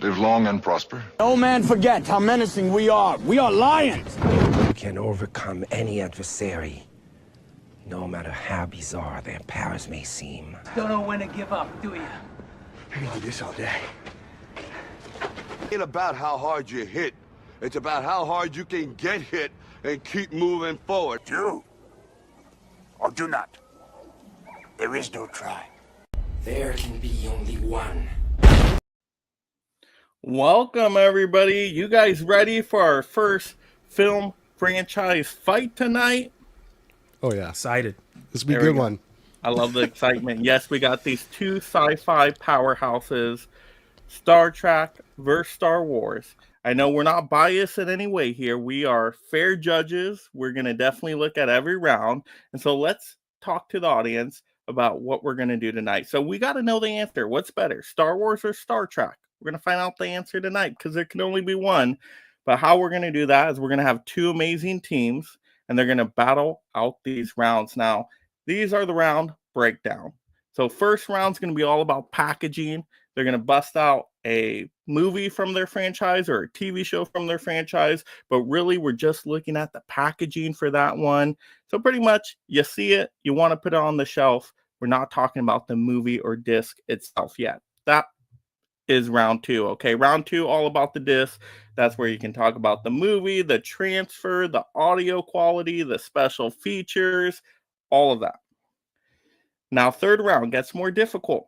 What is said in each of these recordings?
Live long and prosper. No man forget how menacing we are. We are lions. You can overcome any adversary, no matter how bizarre their powers may seem. Don't know when to give up, do you? I can do this all day. It ain't about how hard you hit. It's about how hard you can get hit and keep moving forward. Do or do not. There is no try. There can be only one. Welcome, everybody. You guys ready for our first film franchise fight tonight? Oh, yeah. Excited. This will be a good one. I love the excitement. Yes, we got these two sci-fi powerhouses, Star Trek versus Star Wars. I know we're not biased in any way here. We are fair judges. We're going to definitely look at every round. And so let's talk to the audience about what we're going to do tonight. So we got to know the answer. What's better, Star Wars or Star Trek? We're going to find out the answer tonight because there can only be one. But how we're going to do that is we're going to have two amazing teams, and they're going to battle out these rounds. Now, these are the round breakdown. So first round's going to be all about packaging. They're going to bust out a movie from their franchise or a TV show from their franchise. But really, we're just looking at the packaging for that one. So pretty much, you see it, you want to put it on the shelf. We're not talking about the movie or disc itself yet. That is round two. Okay, round two, all about the disc. That's where you can talk about the movie, the transfer, the audio quality, the special features, all of that. Now, third round gets more difficult,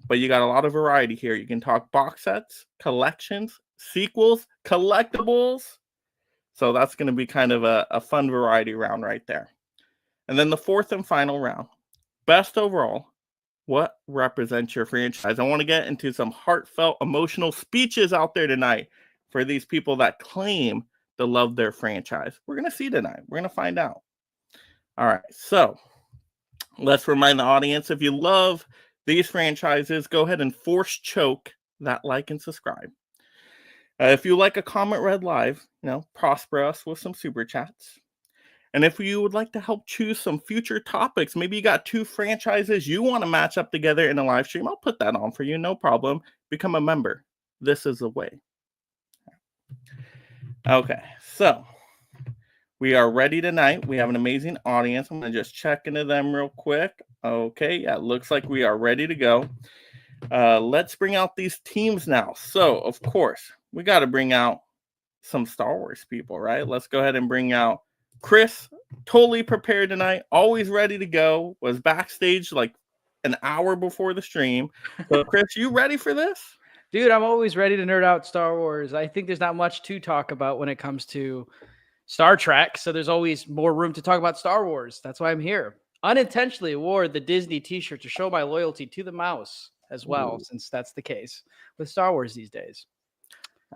but you got a lot of variety here. You can talk box sets, collections, sequels, collectibles. So that's going to be kind of a fun variety round right there. And then the fourth and final round, best overall. What represents your franchise? I want to get into some heartfelt, emotional speeches out there tonight for these people that claim to love their franchise. We're going to see tonight. We're going to find out. All right, so let's remind the audience, if you love these franchises, go ahead and force choke that like and subscribe. If you like a comment read live, prosper us with some super chats. And if you would like to help choose some future topics, maybe you got two franchises you want to match up together in a live stream, I'll put that on for you, no problem. Become a member. This is the way. Okay, so we are ready tonight. We have an amazing audience. I'm going to just check into them real quick. Okay, yeah, it looks like we are ready to go. Let's bring out these teams now. So, of course, we got to bring out some Star Wars people, right? Let's go ahead and bring out Chris, totally prepared tonight, always ready to go, was backstage like an hour before the stream. So, Chris, you ready for this? Dude, I'm always ready to nerd out Star Wars. I think there's not much to talk about when it comes to Star Trek, so there's always more room to talk about Star Wars. That's why I'm here. Unintentionally wore the Disney t-shirt to show my loyalty to the mouse as well, since that's the case with Star Wars these days.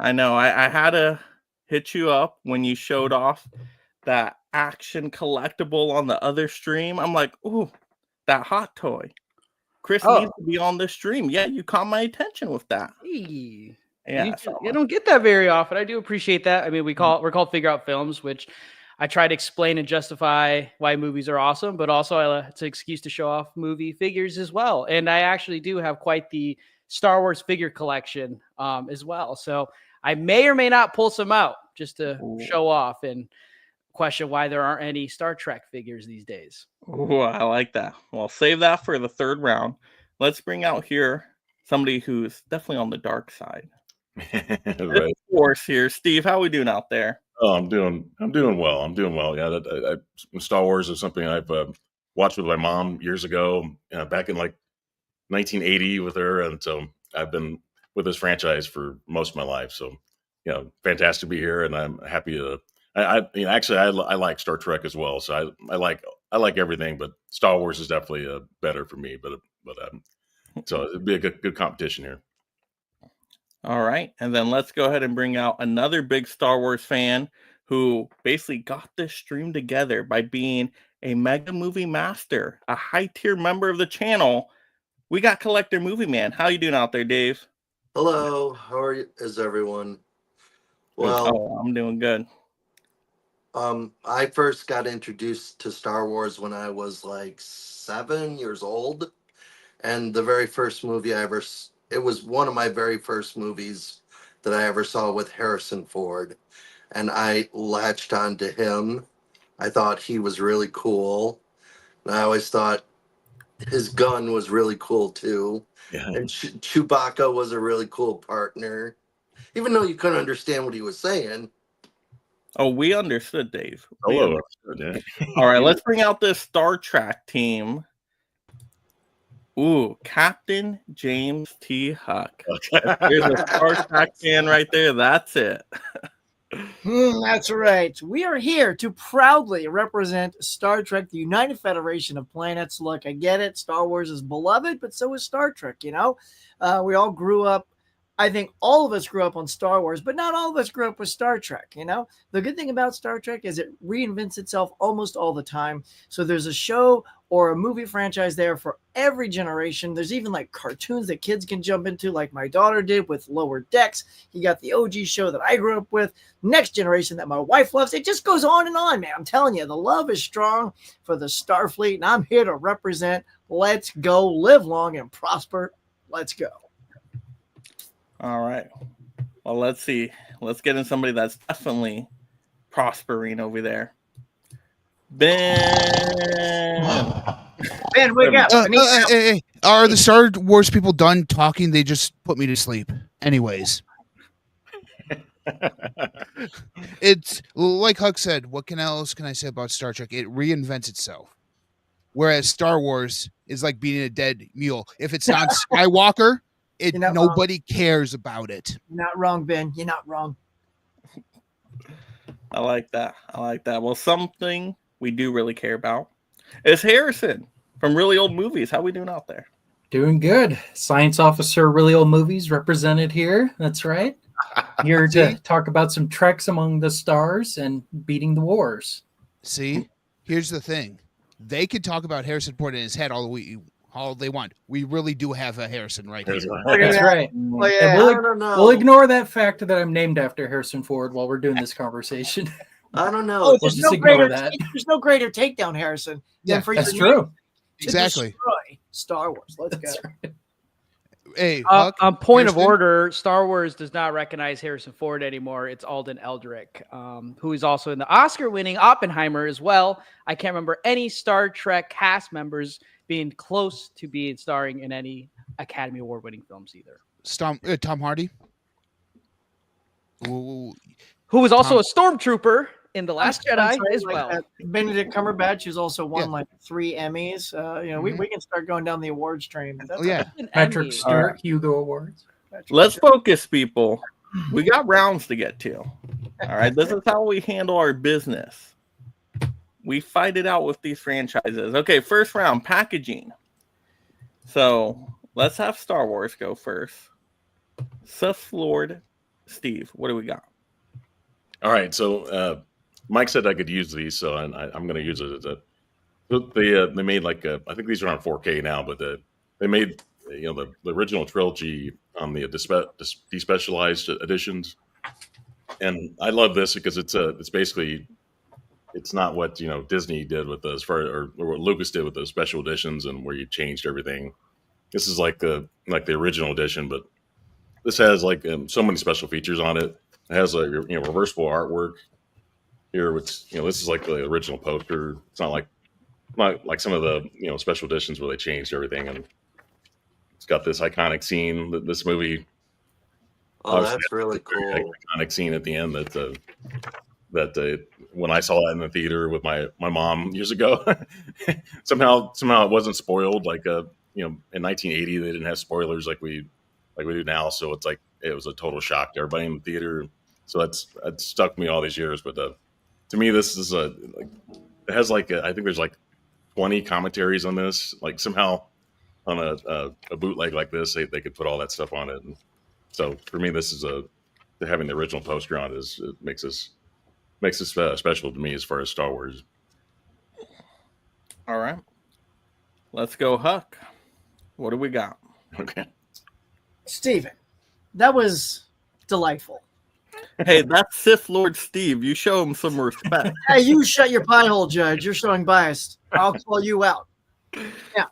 I know. I had to hit you up when you showed off that action collectible on the other stream. I'm like, ooh, that hot toy. Chris needs to be on this stream. Yeah, you caught my attention with that. Hey. Yeah, you don't get that very often. I do appreciate that. I mean, we're called Figure Out Films, which I try to explain and justify why movies are awesome, but also it's an excuse to show off movie figures as well. And I actually do have quite the Star Wars figure collection as well. So I may or may not pull some out just to show off and question why there aren't any Star Trek figures these days. Oh, I like that. Well, save that for the third round. Let's bring out here somebody who's definitely on the dark side. Right. Of course, here, Steve. How we doing out there? Oh, I'm doing well. Yeah, Star Wars is something I've watched with my mom years ago, back in like 1980 with her, and so I've been with this franchise for most of my life. So, fantastic to be here, and I'm happy to. I like Star Trek as well, so I like everything, but Star Wars is definitely better for me. But so it'd be a good competition here. All right, and then let's go ahead and bring out another big Star Wars fan who basically got this stream together by being a mega movie master, a high tier member of the channel. We got Collector Movie Man. How you doing out there, Dave? Hello, is everyone? Well, I'm doing good. I first got introduced to Star Wars when I was like 7 years old, and the very first movie it was one of my very first movies that I ever saw with Harrison Ford, and I latched onto him. I thought he was really cool. And I always thought his gun was really cool too. Yeah. And Chewbacca was a really cool partner, even though you couldn't understand what he was saying. Oh, we understood, Dave. Hello. Yeah. All right, let's bring out this Star Trek team. Ooh, Captain James T. Huck. There's a Star Trek fan right there. That's it. That's right. We are here to proudly represent Star Trek, the United Federation of Planets. Look, I get it. Star Wars is beloved, but so is Star Trek, you know? We all grew up. I think all of us grew up on Star Wars, but not all of us grew up with Star Trek, you know? The good thing about Star Trek is it reinvents itself almost all the time. So there's a show or a movie franchise there for every generation. There's even like cartoons that kids can jump into, like my daughter did with Lower Decks. You got the OG show that I grew up with, Next Generation that my wife loves. It just goes on, man. I'm telling you, the love is strong for the Starfleet, and I'm here to represent. Let's go, live long and prosper. Let's go. All right. Well, let's see. Let's get in somebody that's definitely prospering over there. Ben. Ben, wake up. Hey. Are the Star Wars people done talking? They just put me to sleep. Anyways. It's like Huck said, what else can I say about Star Trek? It reinvents itself. Whereas Star Wars is like beating a dead mule. If it's not Skywalker, nobody cares about it. You're not wrong, Ben. You're not wrong. I like that. Well, something we do really care about is Harrison from Really Old Movies. How we doing out there? Doing good. Science officer, Really Old Movies represented here. That's right. Here to talk about some treks among the stars and beating the wars. See, here's the thing. They could talk about Harrison Ford in his head all they want. We really do have a Harrison right here. That's right. Well, yeah, We'll ignore that fact that I'm named after Harrison Ford while we're doing this conversation. I don't know. Oh, We'll just ignore that. There's no greater takedown, Harrison. Yeah, than for that's your true. Exactly. Destroy Star Wars. Let's go. Right. Hey, Huck, on point Harrison? of order, Star Wars does not recognize Harrison Ford anymore. It's Alden Eldrick, who is also in the Oscar-winning Oppenheimer as well. I can't remember any Star Trek cast members being close to being starring in any Academy Award-winning films either. Tom Hardy, who was also a stormtrooper in The Last Jedi as well. Benedict Cumberbatch, who's also won like 3 Emmys. We can start going down the awards train. But that's Patrick Stewart, Hugo Awards. Let's focus, people. We got rounds to get to. All right, this is how we handle our business. We fight it out with these franchises. Okay, first round, packaging. So let's have Star Wars go first. Sith Lord Steve, what do we got? All right, so Mike said I could use these, so I'm going to use it. They made like I think these are on 4K now, but they made the original trilogy on the despecialized editions, and I love this because it's basically it's not what Disney did with those or what Lucas did with those special editions and where you changed everything. This is like the original edition, but this has like so many special features on it. It has a reversible artwork here, which this is like the original poster. It's not like some of the special editions where they changed everything, and it's got this iconic scene that this movie. Oh, that's really cool. Iconic scene at the end that when I saw that in the theater with my mom years ago, somehow it wasn't spoiled. Like in 1980 they didn't have spoilers like we do now, so it's like it was a total shock to everybody in the theater. So that stuck with me all these years. But to me, this is it has I think there's like 20 commentaries on this. Like somehow on a bootleg like this, they could put all that stuff on it. And so for me, this is having the original poster on it makes this special to me as far as Star Wars. All right, let's go, Huck. What do we got? Okay, Steven, that was delightful. Hey, that's Sith Lord Steve. You show him some respect. Hey, you shut your pie hole, Judge. You're showing bias. I'll call you out. Yeah.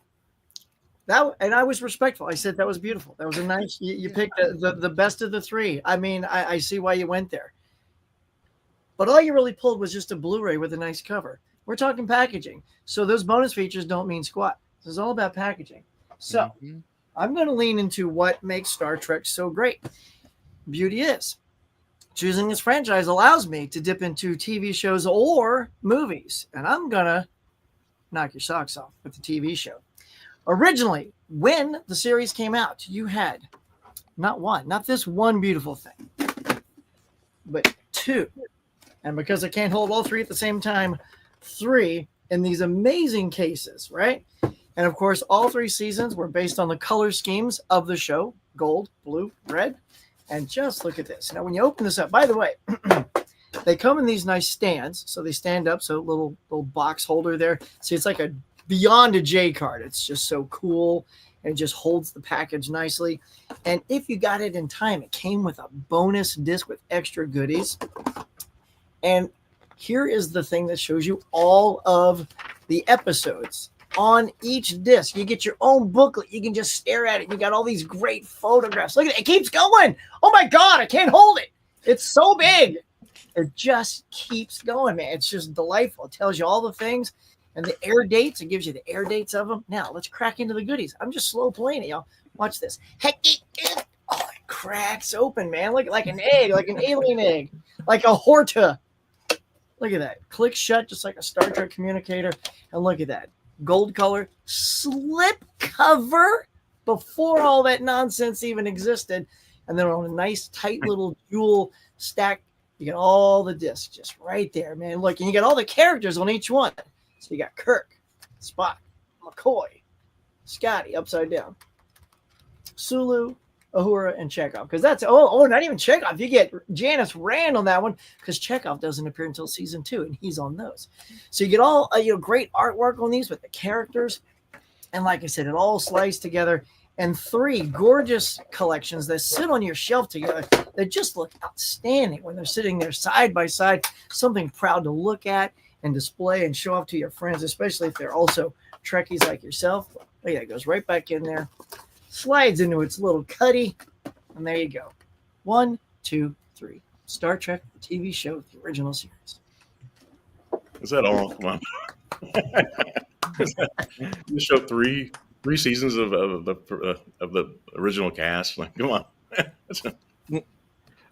and I was respectful. I said that was beautiful. That was a nice. You picked the best of the three. I mean, I see why you went there. But all you really pulled was just a Blu-ray with a nice cover. We're talking packaging, so those bonus features don't mean squat. This is all about packaging. So I'm going to lean into what makes Star Trek so great. Beauty is choosing this franchise allows me to dip into TV shows or movies, and I'm gonna knock your socks off with the TV show. Originally, when the series came out, you had not this one beautiful thing, but two. And because I can't hold all three at the same time, three in these amazing cases, right? And of course, all three seasons were based on the color schemes of the show: gold, blue, red. And just look at this. Now, when you open this up, by the way, they come in these nice stands. So they stand up. So little box holder there. See, it's like a beyond a J card. It's just so cool. And it just holds the package nicely. And if you got it in time, it came with a bonus disc with extra goodies. And here is the thing that shows you all of the episodes on each disc. You get your own booklet. You can just stare at it. You got all these great photographs. Look at it. It keeps going. Oh my God, I can't hold it. It's so big. It just keeps going, man. It's just delightful. It tells you all the things and the air dates. It gives you the air dates of them. Now let's crack into the goodies. I'm just slow playing it, y'all. Watch this. Oh, it cracks open, man. Look, like an egg, like an alien egg, like a Horta. Look at that. Click shut, just like a Star Trek communicator. And look at that. Gold color slip cover before all that nonsense even existed. And then on a nice tight little jewel stack, you get all the discs just right there, man. Look, and you got all the characters on each one. So you got Kirk, Spock, McCoy, Scotty upside down, Sulu, Uhura, and Chekhov. Because that's not even Chekhov. You get Janice Rand on that one because Chekhov doesn't appear until season 2, and he's on those. So you get all great artwork on these with the characters, and like I said, it all sliced together. And 3 gorgeous collections that sit on your shelf together that just look outstanding when they're sitting there side by side. Something proud to look at and display and show off to your friends, especially if they're also Trekkies like yourself. Look at that, it goes right back in there. Slides into its little cutty, and there you go. 1, 2, 3. Star Trek, the TV show, the original series. Is that all? Come on. You show three seasons of the original cast. Like, come on.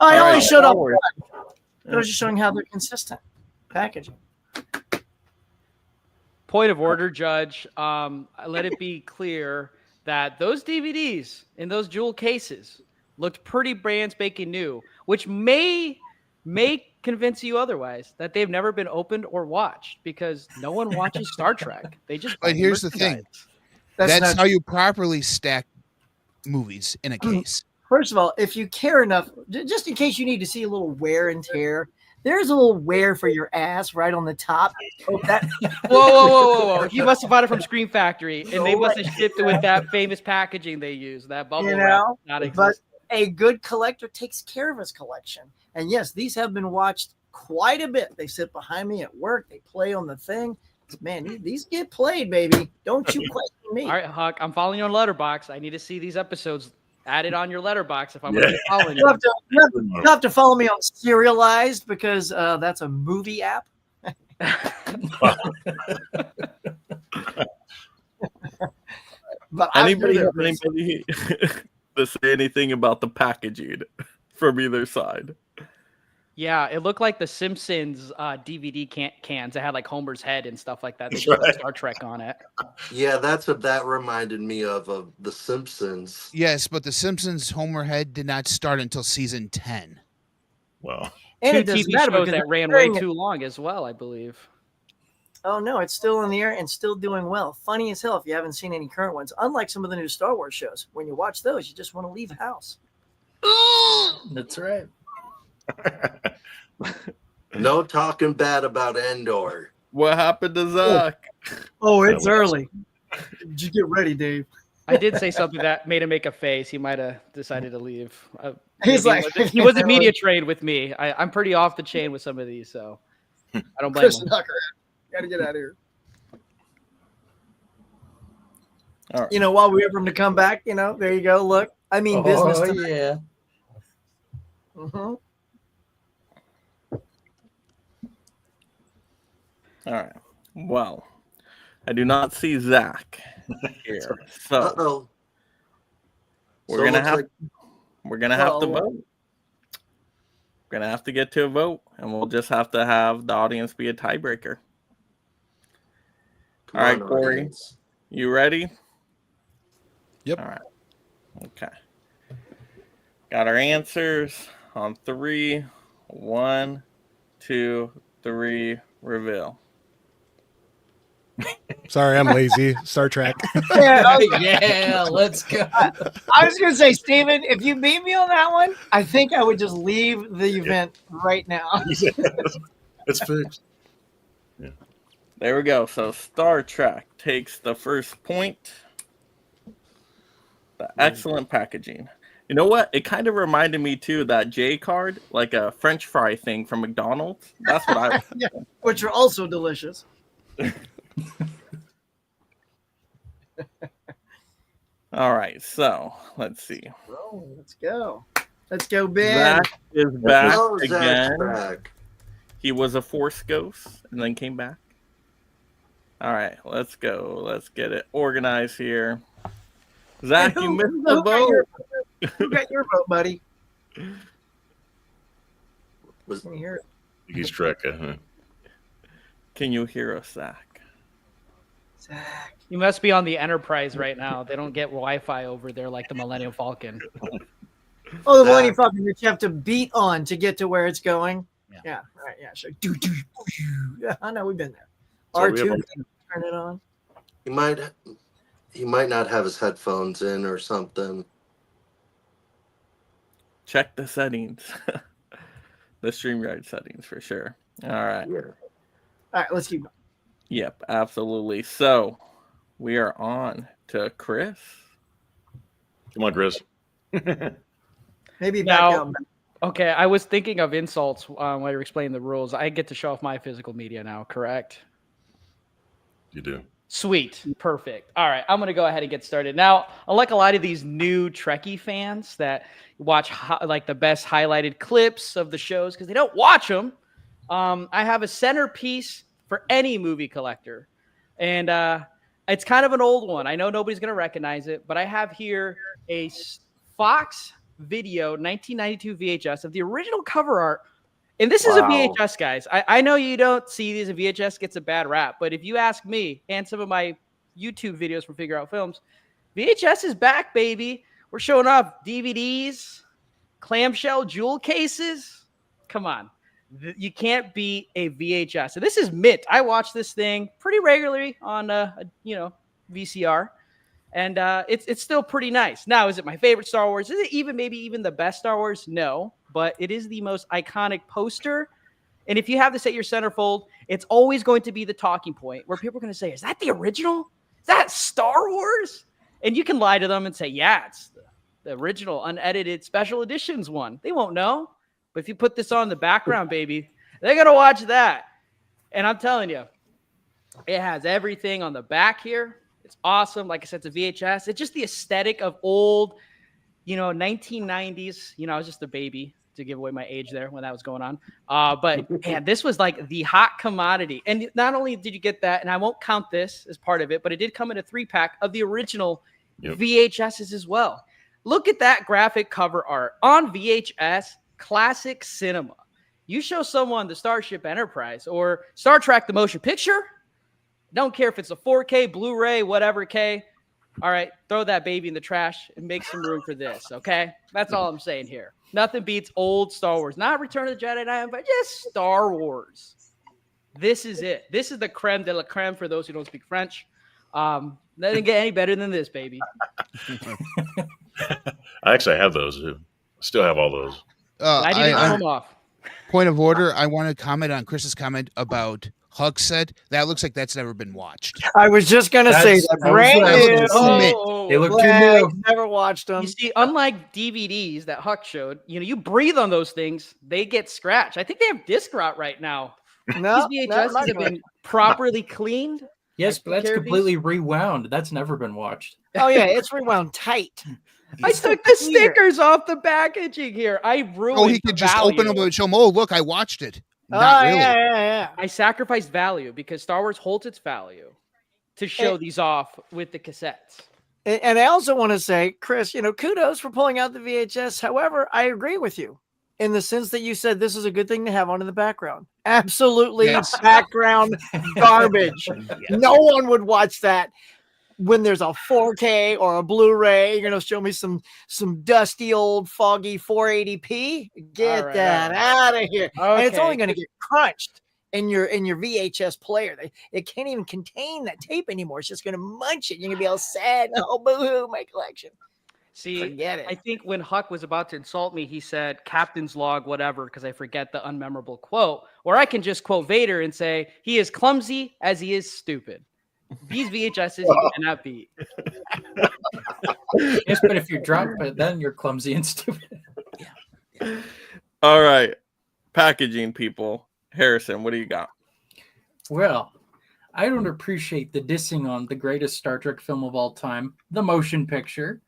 I only showed up one. I was just showing how they're consistent packaging. Point of order, Judge. Let it be clear that those DVDs in those jewel cases looked pretty brand spanking new, which may convince you otherwise, that they've never been opened or watched, because no one watches Star Trek. They just. But here's the thing. That's how you properly stack movies in a case. First of all, if you care enough, just in case you need to see a little wear and tear, there's a little wear for your ass right on the top. Whoa. You must have bought it from Scream Factory, and they must have shipped it with that famous packaging they use, that bubble wrap. But a good collector takes care of his collection. And yes, these have been watched quite a bit. They sit behind me at work. They play on the thing. Man, these get played, baby. Don't you question me. All right, Huck, I'm following you on Letterboxd. I need to see these episodes added on your Letterboxd if I'm going to be following you. You have to follow me on Serialized, because that's a movie app. But anybody to say anything about the packaging from either side? Yeah, it looked like the Simpsons DVD cans that had like Homer's head and stuff like that. They just put Star Trek on it. Yeah, that's what that reminded me of the Simpsons. Yes, but the Simpsons Homer head did not start until season 10. Well, and two TV shows that ran way too long as well, I believe. Oh no, it's still in the air and still doing well. Funny as hell if you haven't seen any current ones. Unlike some of the new Star Wars shows, when you watch those, you just want to leave the house. That's right. No talking bad about Endor. What happened to Zach? Oh, it's early. Did you get ready, Dave? I did say something that made him make a face. He might have decided to leave. He's like, he wasn't media trained with me. I'm pretty off the chain with some of these, so I don't blame him. Got to get out of here. All right. You know, while we wait for him to come back, you know, there you go. Look, I mean, business. Oh, yeah. Mm-hmm. All right. Well, I do not see Zach here, so Uh-oh. we're So it gonna looks have like we're gonna have to Well, vote. We're gonna have to get to a vote, and we'll just have to have the audience be a tiebreaker. Come All right, on, Corey, audience. you ready? Yep. All right. Okay. Got our answers on 3, 1, 2, 3. Reveal. Sorry, I'm lazy. Star Trek. Yeah, Yeah, let's go. I was gonna say, Steven, if you beat me on that one, I think I would just leave the event right now. It's fixed. There we go. So Star Trek takes the first point. The excellent packaging. You know what? It kind of reminded me too of that J card, like a French fry thing from McDonald's. That's what I. Yeah, which are also delicious. All right, so let's see. Oh, let's go. Let's go, Ben. Zach is back Oh, Zach's again. back. He was a Force ghost and then came back. All right, let's go. Let's get it organized here. Zach, you missed the vote. Who got your vote, buddy? Was Can you hear it? He's Trek. Can you hear us, Zach? Zach. You must be on the Enterprise right now. They don't get Wi-Fi over there like the Millennium Falcon. Oh, the one you fucking that you have to beat on to get to where it's going. Yeah, right. Yeah, sure. Yeah, I know we've been there. So R2 we have turn it on. he might not have his headphones in or something. Check the settings. The StreamYard settings for sure. All right. All right, let's keep going. Yep, absolutely. So we are on to Chris. Come on, Chris. Maybe back Now, out. okay, I was thinking of insults while you were explaining the rules. I get to show off my physical media now, correct? You do. Sweet. Perfect. All right. I'm going to go ahead and get started. Now, unlike a lot of these new Trekkie fans that watch like the best highlighted clips of the shows because they don't watch them, I have a centerpiece for any movie collector. And it's kind of an old one. I know nobody's going to recognize it, but I have here a Fox Video 1992 VHS of the original cover art. And this is a VHS, guys. I know you don't see these, and VHS gets a bad rap. But if you ask me and some of my YouTube videos from Figure Out Films, VHS is back, baby. We're showing off DVDs, clamshell jewel cases. Come on. You can't beat a VHS. So this is mint. I watch this thing pretty regularly on, VCR. And it's still pretty nice. Now, is it my favorite Star Wars? Is it maybe even the best Star Wars? No, but it is the most iconic poster. And if you have this at your centerfold, it's always going to be the talking point where people are going to say, is that the original? Is that Star Wars? And you can lie to them and say, yeah, it's the original unedited special editions one. They won't know. But if you put this on the background, baby, they're going to watch that. And I'm telling you, it has everything on the back here. It's awesome. Like I said, it's a VHS. It's just the aesthetic of old, 1990s. I was just a baby to give away my age there when that was going on. But man, this was like the hot commodity. And not only did you get that, and I won't count this as part of it, but it did come in a 3-pack of the original VHSs as well. Look at that graphic cover art on VHS, classic cinema. You show someone the Starship Enterprise or Star Trek the motion picture, don't care if it's a 4K, Blu-ray, whatever K. All right, throw that baby in the trash and make some room for this, okay? That's all I'm saying here. Nothing beats old Star Wars. Not Return of the Jedi, but just Star Wars. This is it. This is the creme de la creme for those who don't speak French. Doesn't get any better than this, baby. I actually have those. Too. Still have all those. I didn't throw them off. Point of order. I want to comment on Chris's comment about Huck said that looks like that's never been watched. I was just gonna say that. Brand new. They look too new. Never watched them. You see, unlike DVDs that Huck showed, you breathe on those things, they get scratched. I think they have disc rot right now. No, these VHSs have been properly cleaned. Yes, but take that's care of these. completely rewound. That's never been watched. Oh yeah, it's rewound tight. I took the stickers off the packaging here. I ruined. Oh, he could just open them and show them. Oh, look, I watched it. Not really. Yeah. I sacrificed value because Star Wars holds its value to show these off with the cassettes. And I also want to say, Chris, kudos for pulling out the VHS. However, I agree with you in the sense that you said this is a good thing to have on in the background. Absolutely background garbage. No one would watch that when there's a 4K or a Blu-ray. You're going to show me some dusty old foggy 480p? Get that out of here. Okay. And it's only going to get crunched in your VHS player. It can't even contain that tape anymore. It's just going to munch it. You're going to be all sad. Oh, boo-hoo, my collection. See, forget it. I think when Huck was about to insult me, he said captain's log, whatever, because I forget the unmemorable quote. Or I can just quote Vader and say, he is clumsy as he is stupid. These VHSs you cannot beat. Yes, but if you drop it, then you're clumsy and stupid. All right. Packaging people. Harrison, what do you got? Well, I don't appreciate the dissing on the greatest Star Trek film of all time, the motion picture.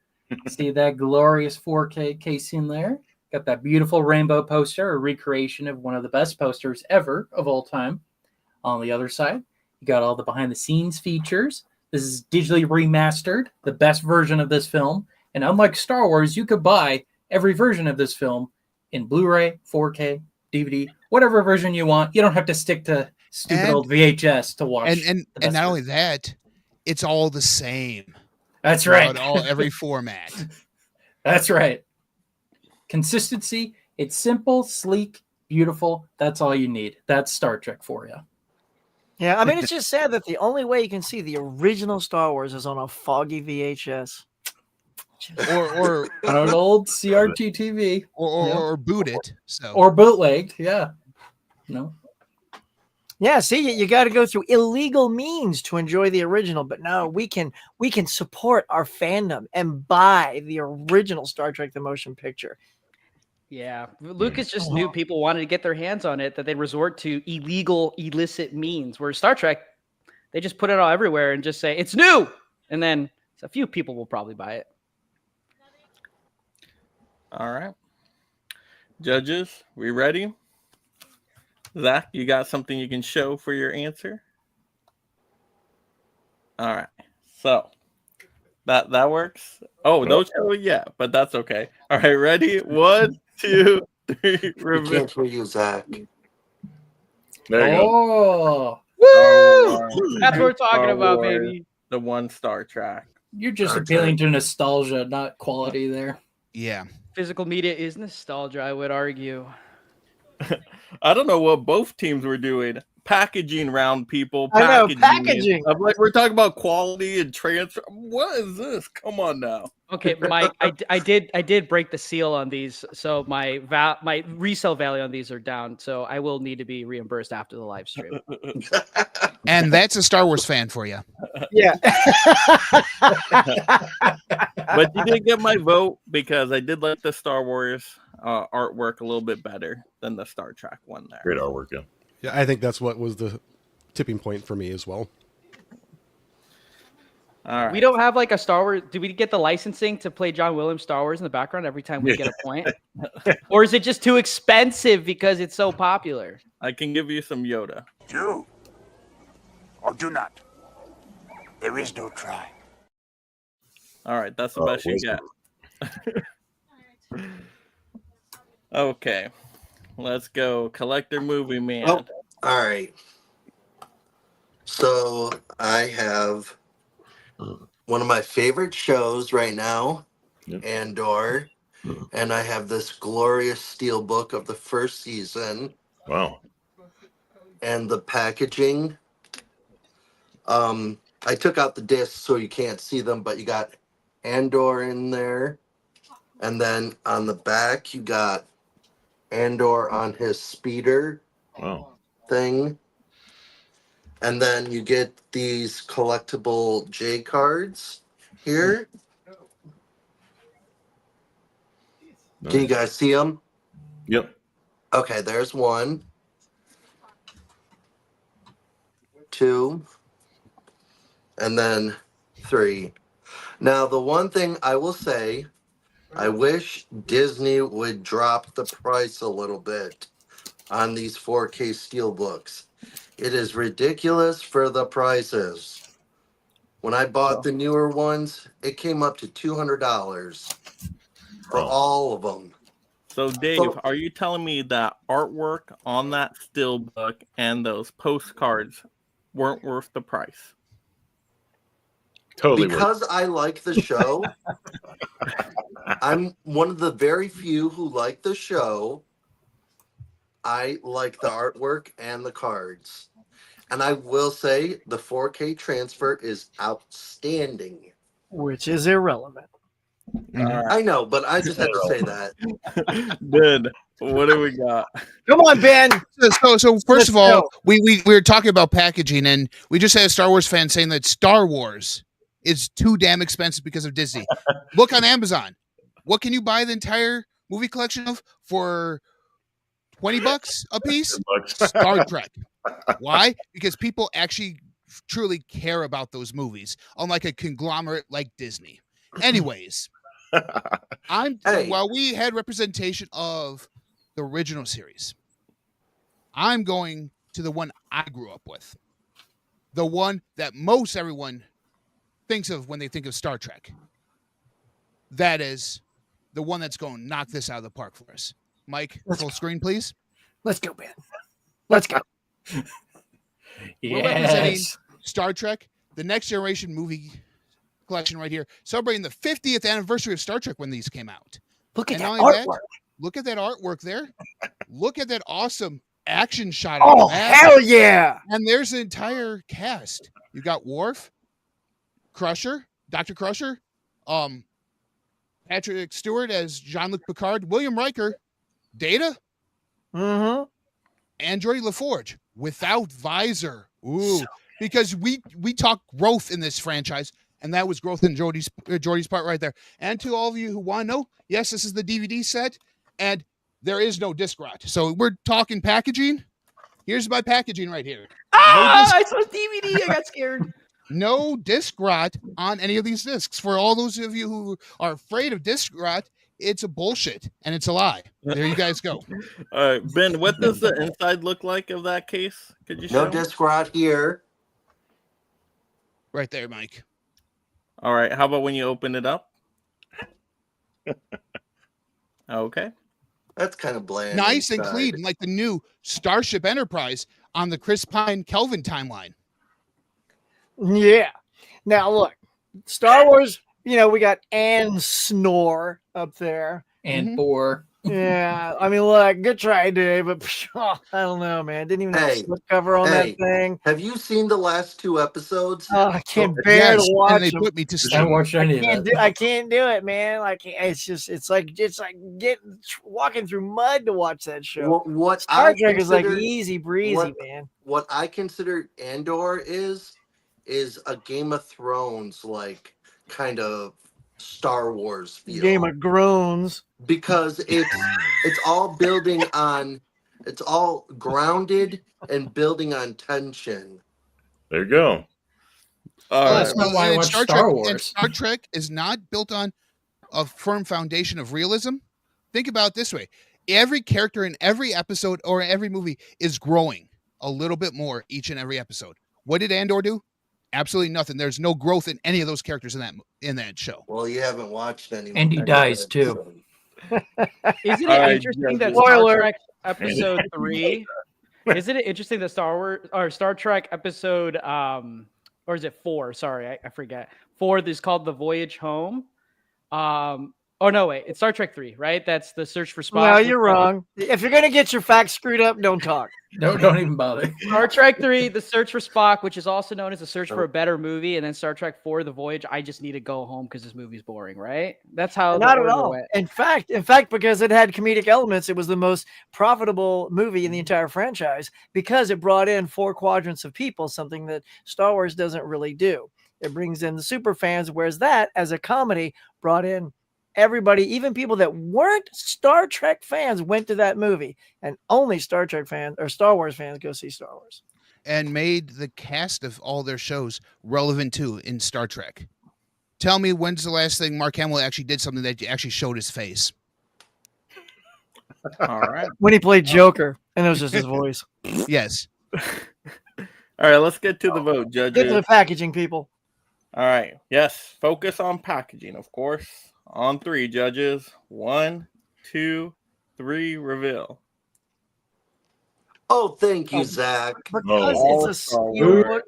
See that glorious 4K casing there? Got that beautiful rainbow poster, a recreation of one of the best posters ever of all time. On the other side, you got all the behind-the-scenes features. This is digitally remastered, the best version of this film. And unlike Star Wars, you could buy every version of this film in Blu-ray, 4K, DVD, whatever version you want. You don't have to stick to stupid old VHS to watch. And not only that, it's all the same. That's right. Every format. That's right. Consistency. It's simple, sleek, beautiful. That's all you need. That's Star Trek for you. Yeah, I mean, it's just sad that the only way you can see the original Star Wars is on a foggy VHS. Or on an old CRT TV. Or boot it. So. Or bootlegged, yeah. No. Yeah, see, you got to go through illegal means to enjoy the original, but no, we can support our fandom and buy the original Star Trek the Motion Picture. Yeah, Lucas just knew people wanted to get their hands on it, that they'd resort to illegal, illicit means. Where Star Trek, they just put it all everywhere and just say, it's new! And then a few people will probably buy it. All right. Judges, we ready? Zach, you got something you can show for your answer? All right. So that works. Oh, no show it yet, but that's okay. All right, ready? 1, 2, 3. We can't hear you, Zach. There you go. Woo! That's what we're talking about, baby. The one Star Trek. You're just appealing to nostalgia, not quality there. Yeah. Physical media is nostalgia, I would argue. I don't know what both teams were doing. Packaging round, people. I know, packaging. I'm like, we're talking about quality and transfer. What is this? Come on now. Okay, Mike, I did break the seal on these, so my resale value on these are down. So I will need to be reimbursed after the live stream. And that's a Star Wars fan for you. Yeah. But you did get my vote because I did like the Star Wars artwork a little bit better than the Star Trek one there. Great artwork, yeah. Yeah, I think that's what was the tipping point for me as well. All right. We don't have like a Star Wars. Do we get the licensing to play John Williams Star Wars in the background every time we get a point? Or is it just too expensive because it's so popular? I can give you some Yoda. Do or do not. There is no try. All right, that's the best you get. Okay, let's go. Collector Movie Man. Oh, all right. So I have one of my favorite shows right now, Andor, and I have this glorious steel book of the first season. Wow. And the packaging. I took out the discs so you can't see them, but you got Andor in there. And then on the back, you got Andor on his speeder thing. And then you get these collectible J cards here. Nice. Can you guys see them? Yep. Okay, there's 1, 2, and then 3. Now, the one thing I will say, I wish Disney would drop the price a little bit on these 4K steelbooks. It is ridiculous for the prices. When I bought the newer ones, it came up to $200 for all of them. So, Dave, are you telling me that artwork on that steelbook and those postcards weren't worth the price? Totally Because I like the show, I'm one of the very few who like the show. I like the artwork and the cards. And I will say the 4K transfer is outstanding. Which is irrelevant. I know, but I just had to say that. Good. What do we got? Come on, Ben. So first of all, we were talking about packaging, and we just had a Star Wars fan saying that Star Wars is too damn expensive because of Disney. Look on Amazon. What can you buy the entire movie collection of for $20 a piece? Star Trek. Why? Because people actually truly care about those movies, unlike a conglomerate like Disney. Anyways, while we had representation of the original series, I'm going to the one I grew up with, the one that most everyone thinks of when they think of Star Trek. That is the one that's going to knock this out of the park for us. Mike, full screen, please. Let's go, Ben. Let's go. We're representing Star Trek, the Next Generation movie collection right here, celebrating the 50th anniversary of Star Trek when these came out. Look at And that not only artwork. look at that artwork there. Look at that awesome action shot. Oh, of that. hell yeah. And there's the entire cast. You got Worf, Crusher, Dr. Crusher, Patrick Stewart as Jean-Luc Picard, William Riker, Data, Android LaForge without visor. Ooh, because we talk growth in this franchise, and that was growth in Geordie's part right there. And to all of you who want to know, yes, this is the DVD set, and there is no disc rot. So we're talking packaging. Here's my packaging right here. I saw DVD. I got scared. No disc rot on any of these discs. For all those of you who are afraid of disc rot, it's a bullshit and it's a lie. There you guys go. All right, Ben, what does the inside look like of that case? Could you show No me? disc rot here. Right there, Mike. All right, how about when you open it up? Okay. That's kind of bland. Nice and inside. clean, like the new Starship Enterprise on the Chris Pine Kelvin timeline. Yeah. Now look, Star Wars, we got Ann Snore up there. And 4. Yeah. I mean, look, good try, Dave, but I don't know, man. Didn't even have a slipcover on that thing. Have you seen the last 2 episodes? Oh, I can't bear to watch and they them. put me to I sleep. haven't watched any of that. I can't do it, man. Like it's like walking through mud to watch that show. What Star I Trek is like consider- easy breezy, man. What I consider Andor is a Game of Thrones like kind of Star Wars feel. Game of Groans. Because it's all building on, it's all grounded and building on tension. There you go. That's not why I And watch Star Trek, Wars. And Star Trek is not built on a firm foundation of realism. Think about it this way. Every character in every episode or every movie is growing a little bit more each and every episode. What did Andor do? Absolutely nothing. There's no growth in any of those characters in that show. Well, you haven't watched any. And he dies too. Isn't All it right, interesting that Spoiler. Star Trek episode 3? Isn't it interesting that Star Trek episode or is it 4? Sorry, I forget. 4 is called The Voyage Home. Oh no, wait, it's Star Trek 3, right? That's the search for Spock. No, you're wrong. If you're gonna get your facts screwed up, don't talk. Don't even bother. Star Trek 3, The Search for Spock, which is also known as The Search for a Better Movie, and then Star Trek 4, The Voyage. I just need to go home because this movie's boring, right? That's how. Not the at order all. went. In fact, because it had comedic elements, it was the most profitable movie in the entire franchise because it brought in 4 quadrants of people, something that Star Wars doesn't really do. It brings in the super fans, whereas that, as a comedy, brought in everybody, even people that weren't Star Trek fans, went to that movie, and only Star Trek fans or Star Wars fans go see Star Wars. and made the cast of all their shows relevant too in Star Trek. Tell me, when's the last thing Mark Hamill actually did something that actually showed his face? All right. When he played Joker, and it was just his voice. Yes. All right, let's get to the vote, Get to judges. the packaging, people. All right. Yes, focus on packaging, of course. On 3, judges. 1, 2, 3, reveal. Oh, thank you, Zach. Because All it's a Star steel Wars. book.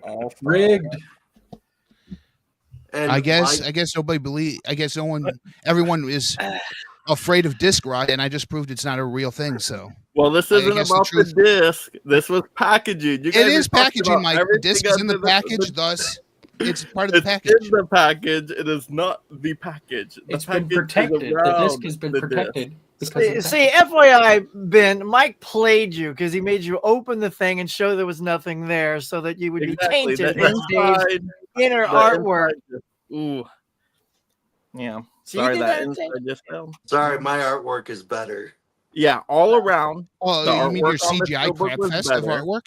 All Star Rigged. And I guess nobody believe. I guess everyone is afraid of disc rot, and I just proved it's not a real thing. So, Well, this I isn't guess about the disc. This was packaging. You it guys is are talking packaging, about Mike. The everything disc is in the under package, thus it's part of the It's package. in the package. It is not the package. The It's been package is protected. The disc around has been the disc. protected. Because of the See, FYI, Ben, Mike played you because he made you open the thing and show there was nothing there so that you would Exactly. be tainted The by Dave's inside, inner the artwork. inside just- ooh. Yeah. So you Sorry did that that inside thing? just fell. Sorry, my artwork is better. Yeah, all around. Oh, the you mean your artwork on the CGI steelbook crap was fest of better. artwork?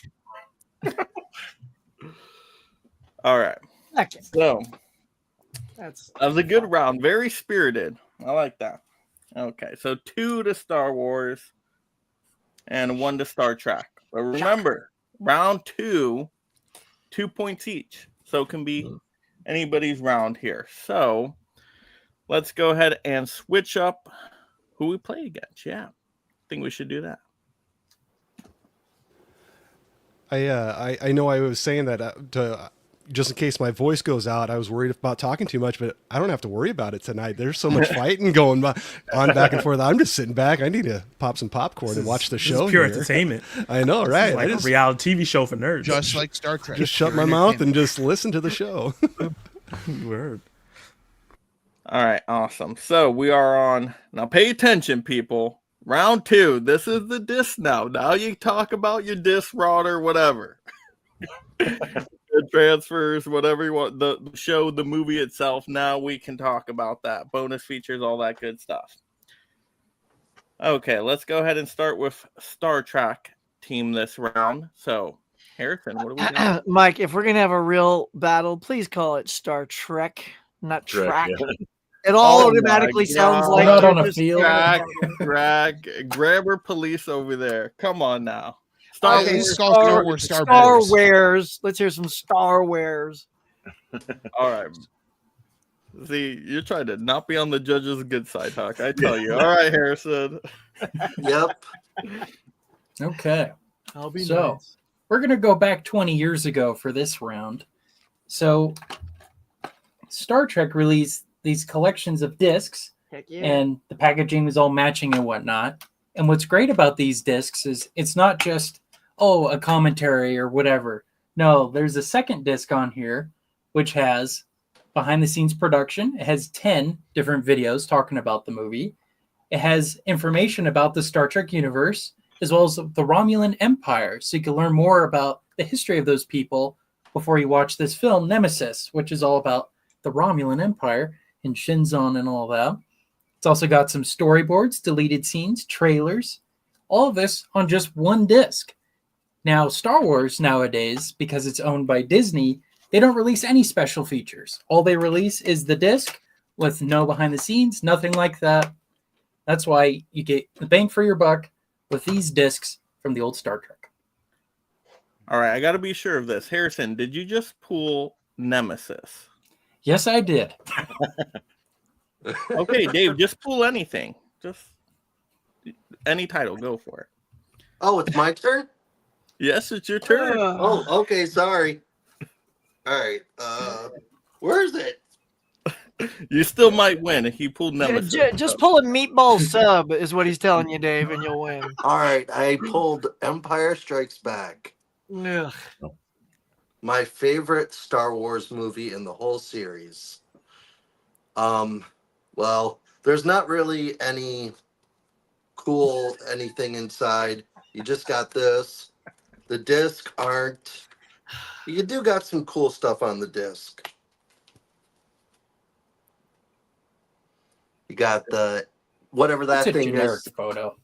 All right. Okay. So That's that was a good round. Very spirited. I like that. Okay, so 2 to Star Wars and 1 to Star Trek. But remember, round 2, 2 points each. So it can be anybody's round here. So let's go ahead and switch up who we play against. Yeah, I think we should do that. I know I was saying that to just in case my voice goes out. I was worried about talking too much, but I don't have to worry about it tonight. There's so much fighting going on back and forth. I'm just sitting back. I need to pop some popcorn and watch the show. This is pure here. entertainment. I know, right? This is like a reality TV show for nerds. Just like Star Trek. Just shut my mouth and just listen to the show. Word. All right, awesome. So we are on now. Pay attention, people. Round 2. This is the disc now. Now you talk about your disc rod or whatever. The transfers, whatever you want. The show, the movie itself. Now we can talk about that. Bonus features, all that good stuff. Okay, let's go ahead and start with Star Trek team this round. So, Harrison, what do we got? Mike, if we're gonna have a real battle, please call it Star Trek, not track. yeah. It all Oh automatically my sounds God. like Not you're on a just- field. Drag, grammar police over there. Come on now. Okay, Wars. it's called Star Wars Star Star Wars. Wares. Let's hear some Star Wares. All right. See, you're trying to not be on the judge's good side, Huck. I tell you. All right, Harrison. Yep. Okay. I'll be So nice. we're going to go back 20 years ago for this round. So Star Trek released these collections of discs, Heck yeah. and the packaging was all matching and whatnot. And what's great about these discs is it's not just, oh, a commentary or whatever. No, there's a second disc on here, which has behind the scenes production. It has 10 different videos talking about the movie. It has information about the Star Trek universe, as well as the Romulan Empire. So you can learn more about the history of those people before you watch this film, Nemesis, which is all about the Romulan Empire and Shinzon and all that. It's also got some storyboards, deleted scenes, trailers, all of this on just one disc. Now, Star Wars nowadays, because it's owned by Disney, they don't release any special features. All they release is the disc with no behind the scenes, nothing like that. That's why you get the bang for your buck with these discs from the old Star Trek. All right, I got to be sure of this. Harrison, did you just pull Nemesis? Yes, I did. Okay, Dave, just pull anything. Just any title. Go for it. Oh, it's my turn? Yes, it's your turn. Oh, okay, sorry. All right. Where is it? You still might win if you pull Nemesis. Just pull a meatball sub, is what he's telling you, Dave, and you'll win. All right, I pulled Empire Strikes Back. Ugh. My favorite Star Wars movie in the whole series. Well, there's not really any cool anything inside. You just got this. The disc aren't. You do got some cool stuff on the disc. You got the whatever that It's a thing generic is. photo.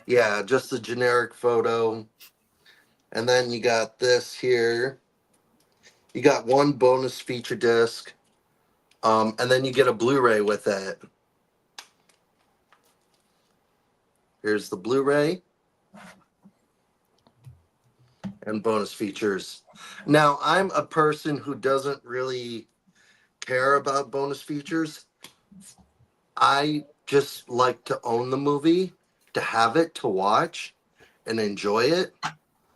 Yeah, just a generic photo. And then you got this here. You got one bonus feature disc. And then you get a Blu-ray with it. Here's the Blu-ray. And bonus features. Now, I'm a person who doesn't really care about bonus features. I just like to own the movie, to have it, to watch, and enjoy it.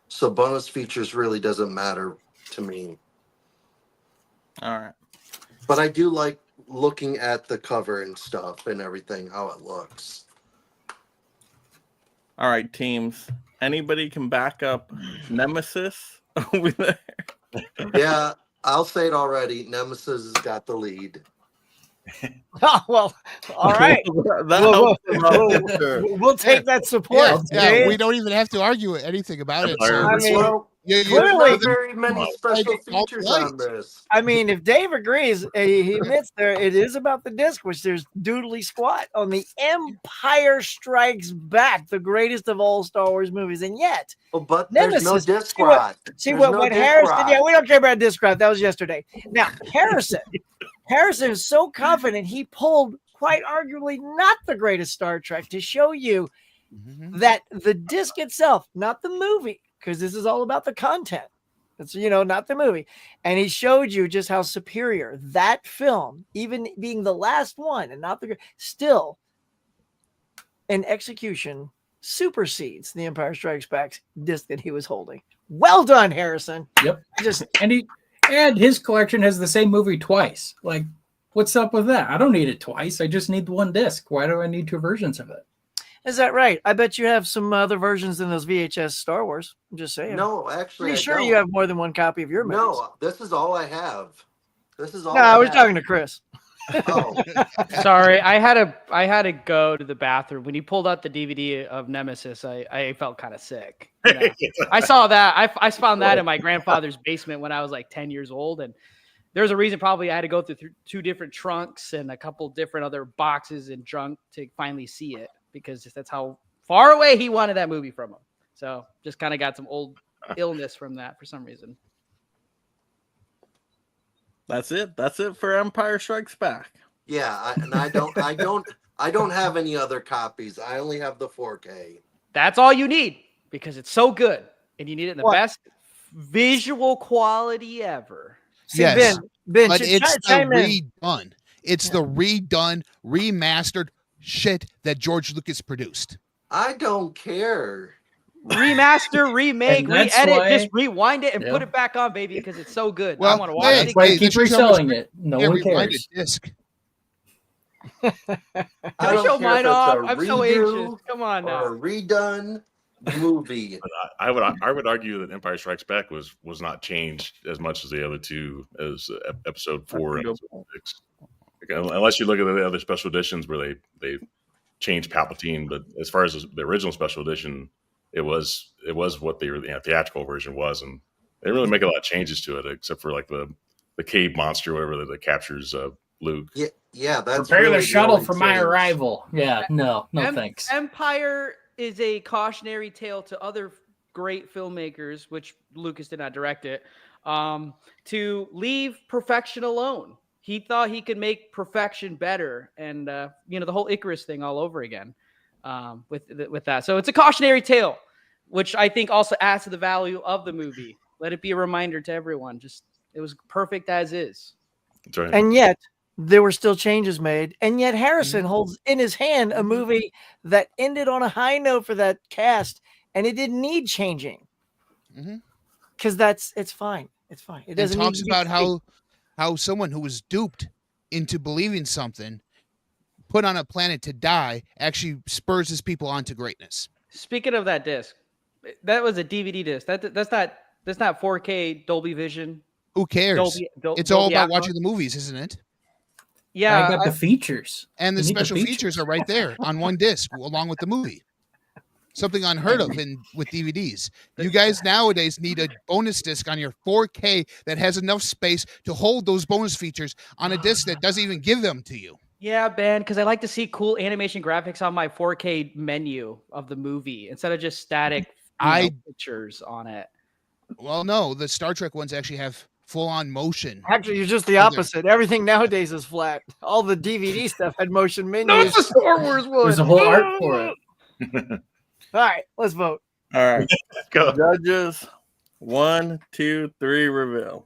So bonus features really doesn't matter to me. All right. But I do like looking at the cover and stuff and everything, how it looks. All right, teams. Anybody can back up Nemesis over there? Yeah, I'll say it already. Nemesis has got the lead. Oh, well, all right. We'll take that support. Yeah, we don't even have to argue anything about it. So I mean, Well, clearly, not very many special features on this. I mean, if Dave agrees, he admits it is about the disc, which there's doodly squat on the Empire Strikes Back, the greatest of all Star Wars movies, and yet, but Nemesis, there's no disc rot. See what Harrison? Yeah, we don't care about disc rot. That was yesterday. Now Harrison is so confident he pulled quite arguably not the greatest Star Trek to show you that the disc itself, not the movie, because this is all about the content. It's, not the movie. And he showed you just how superior that film, even being the last one and not still in execution, supersedes the Empire Strikes Back disc that he was holding. Well done, Harrison. Yep. And his collection has the same movie twice. Like, what's up with that? I don't need it twice. I just need one disc. Why do I need two versions of it? Is that right? I bet you have some other versions than those VHS Star Wars. I'm just saying. No, actually, pretty sure you have more than one copy of your movies. No, this is all I have. No, I was talking to Chris. Oh. Sorry, I had to go to the bathroom. When you pulled out the DVD of Nemesis, I felt kind of sick. I saw that. I found that in my grandfather's basement when I was like 10 years old, and there's a reason probably I had to go through two different trunks and a couple different other boxes and junk to finally see it, because that's how far away he wanted that movie from him. So just kind of got some old illness from that for some reason. That's it. That's it for Empire Strikes Back. Yeah, I don't have any other copies. I only have the 4K. That's all you need, because it's so good, and you need it in the best visual quality ever. See, yes, Ben, but it's the redone. It's the redone, remastered shit that George Lucas produced. I don't care. Remaster, remake, re-edit, just rewind it and put it back on, baby, because it's so good. I want to watch it again. Keep reselling it. No one cares. Disc. I don't show care mine if it's off. a I'm so redo anxious. Come on now. or a redone movie. I would argue that Empire Strikes Back was not changed as much as the other two, as episode 4 and episode 6. Unless you look at the other special editions where they changed Palpatine, but as far as the original special edition, it was what the theatrical version was, and they didn't really make a lot of changes to it, except for like the cave monster, whatever that captures Luke. Yeah, that's prepare really the shuttle only for my change. arrival. Yeah, no thanks. Empire is a cautionary tale to other great filmmakers, which Lucas did not direct it, to leave perfection alone. He thought he could make perfection better, and the whole Icarus thing all over again with that. So it's a cautionary tale, which I think also adds to the value of the movie. Let it be a reminder to everyone. Just it was perfect as is. That's right. And yet there were still changes made, and yet Harrison holds in his hand a movie that ended on a high note for that cast, and it didn't need changing because it's fine. It's fine. It doesn't. It talks about how someone who was duped into believing something, put on a planet to die, actually spurs his people on to greatness. Speaking of that disc, that was a DVD disc. That's not 4K Dolby Vision. Who cares? It's all about watching the movies, isn't it? Yeah, I got the features. And the special features are right there on one disc along with the movie. Something unheard of with DVDs. You guys nowadays need a bonus disc on your 4K that has enough space to hold those bonus features on a disc that doesn't even give them to you. Yeah, Ben, because I like to see cool animation graphics on my 4K menu of the movie instead of just static pictures on it. Well, no, the Star Trek ones actually have full-on motion. Actually, you're just the opposite. Everything nowadays is flat. All the DVD stuff had motion menus. No, it's the Star Wars one. There's a whole art for it. All right, let's vote. All right. Go. Judges, 1, 2, 3, reveal.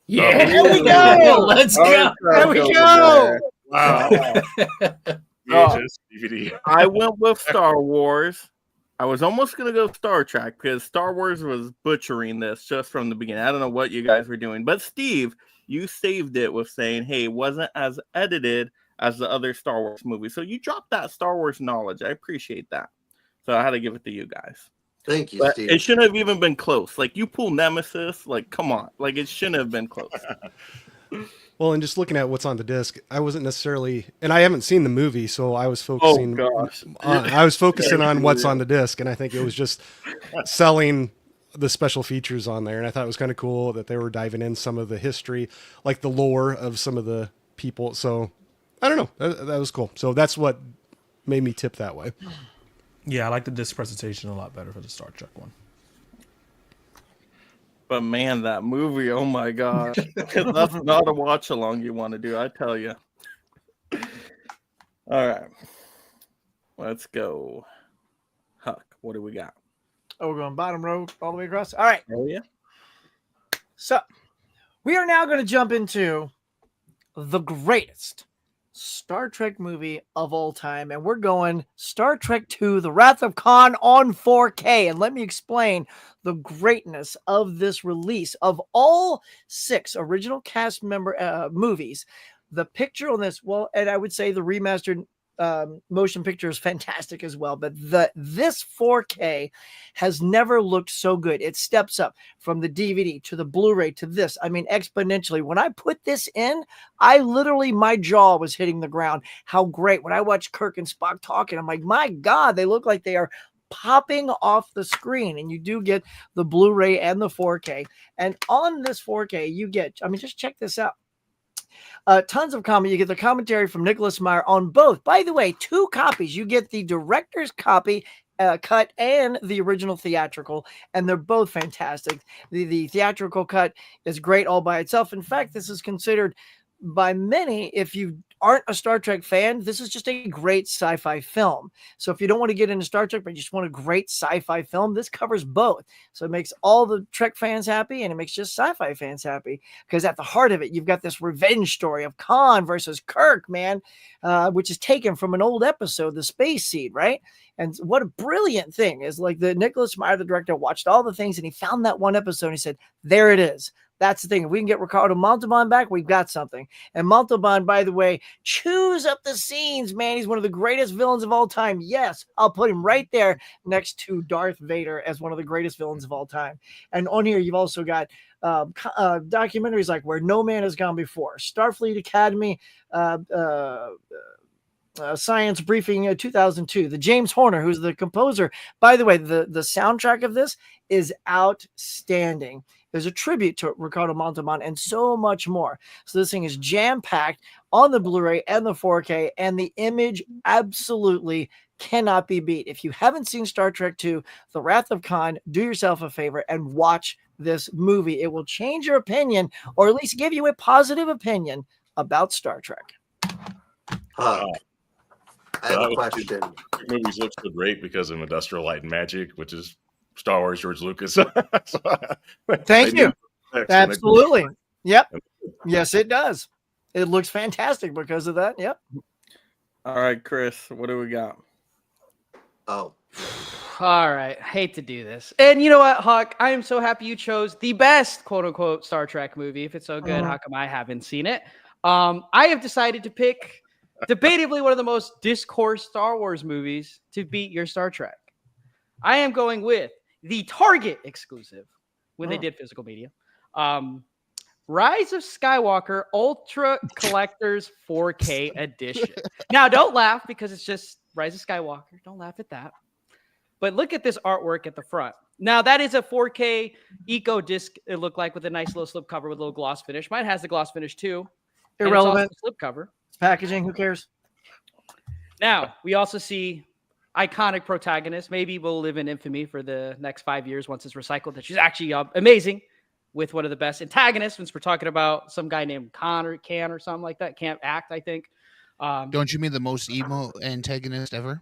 Yeah, There we go. Let's All go. right, There we over go. there. Wow. VHS, DVD. I went with Star Wars. I was almost going to go Star Trek because Star Wars was butchering this just from the beginning. I don't know what you guys were doing. But Steve, you saved it with saying, hey, it wasn't as edited as the other Star Wars movies. So you dropped that Star Wars knowledge. I appreciate that. So I had to give it to you guys. Thank you, But Steve. it shouldn't have even been close. Like, you pull Nemesis. Like, come on. Like, it shouldn't have been close. Well, and just looking at what's on the disc, I wasn't necessarily, and I haven't seen the movie, so I was focusing. gosh. I was focusing on what's on the disc, and I think it was just selling the special features on there, and I thought it was kind of cool that they were diving in some of the history, like the lore of some of the people. So I don't know, that was cool. So that's what made me tip that way. Yeah, I like the disc presentation a lot better for the Star Trek one. But man, that movie, oh my gosh. That's not a watch along you want to do, I tell you. All right. Let's go. Huck, what do we got? Oh, we're going bottom row all the way across. All right. Oh, yeah. So we are now going to jump into the greatest Star Trek movie of all time. And we're going Star Trek II, The Wrath of Khan on 4K. And let me explain the greatness of this release. Of all 6 original cast member movies, the picture on this, well, and I would say the remastered motion picture is fantastic as well, but this 4K has never looked so good. It steps up from the DVD to the Blu-ray to this. I mean, exponentially. When I put this in, I literally, my jaw was hitting the ground. How great. When I watched Kirk and Spock talking, I'm like, my God, they look like they are popping off the screen. And you do get the Blu-ray and the 4K. And on this 4K, you get, I mean, just check this out. Tons of comedy. You get the commentary from Nicholas Meyer on both. By the way, 2 copies. You get the director's copy cut and the original theatrical, and they're both fantastic. The theatrical cut is great all by itself. In fact, this is considered by many, if you aren't a Star Trek fan, this is just a great sci-fi film. So if you don't want to get into Star Trek, but you just want a great sci-fi film, this covers both. So it makes all the Trek fans happy, and it makes just sci-fi fans happy, because at the heart of it, you've got this revenge story of Khan versus Kirk, man, which is taken from an old episode, The Space Seed, right? And what a brilliant thing is, like, the Nicholas Meyer, the director, watched all the things, and he found that one episode, and he said, there it is. That's the thing. If we can get Ricardo Montalban back, we've got something. And Montalban, by the way, chews up the scenes, man. He's one of the greatest villains of all time. Yes, I'll put him right there next to Darth Vader as one of the greatest villains of all time. And on here, you've also got documentaries like Where No Man Has Gone Before, Starfleet Academy, Science Briefing 2002, the James Horner, who's the composer. By the way, the soundtrack of this is outstanding. There's a tribute to Ricardo Montalban and so much more. So this thing is jam-packed on the Blu-ray and the 4K, and the image absolutely cannot be beat. If you haven't seen Star Trek II, The Wrath of Khan, do yourself a favor and watch this movie. It will change your opinion, or at least give you a positive opinion about Star Trek. I have a question. Movies look so great because of Industrial Light and Magic, which is Star Wars, George Lucas. Thank you. Absolutely. Yep. Yes, it does. It looks fantastic because of that. Yep. All right, Chris, what do we got? Oh. All right. Hate to do this. And you know what, Huck? I am so happy you chose the best quote unquote Star Trek movie. If it's so good, how come I haven't seen it? I have decided to pick debatably one of the most discoursed Star Wars movies to beat your Star Trek. I am going with the Target exclusive when they did physical media. Rise of Skywalker Ultra Collector's 4K edition. Now, don't laugh because it's just Rise of Skywalker. Don't laugh at that. But look at this artwork at the front. Now, that is a 4K Eco disc, it looked like, with a nice little slip cover with a little gloss finish. Mine has the gloss finish too. Irrelevant. Slip cover. Packaging, who cares? Now, we also see iconic protagonist. Maybe will live in infamy for the next 5 years once it's recycled. That she's actually amazing with one of the best antagonists. Since we're talking about some guy named Can or something like that, can't act. I think. Don't you mean the most emo antagonist ever?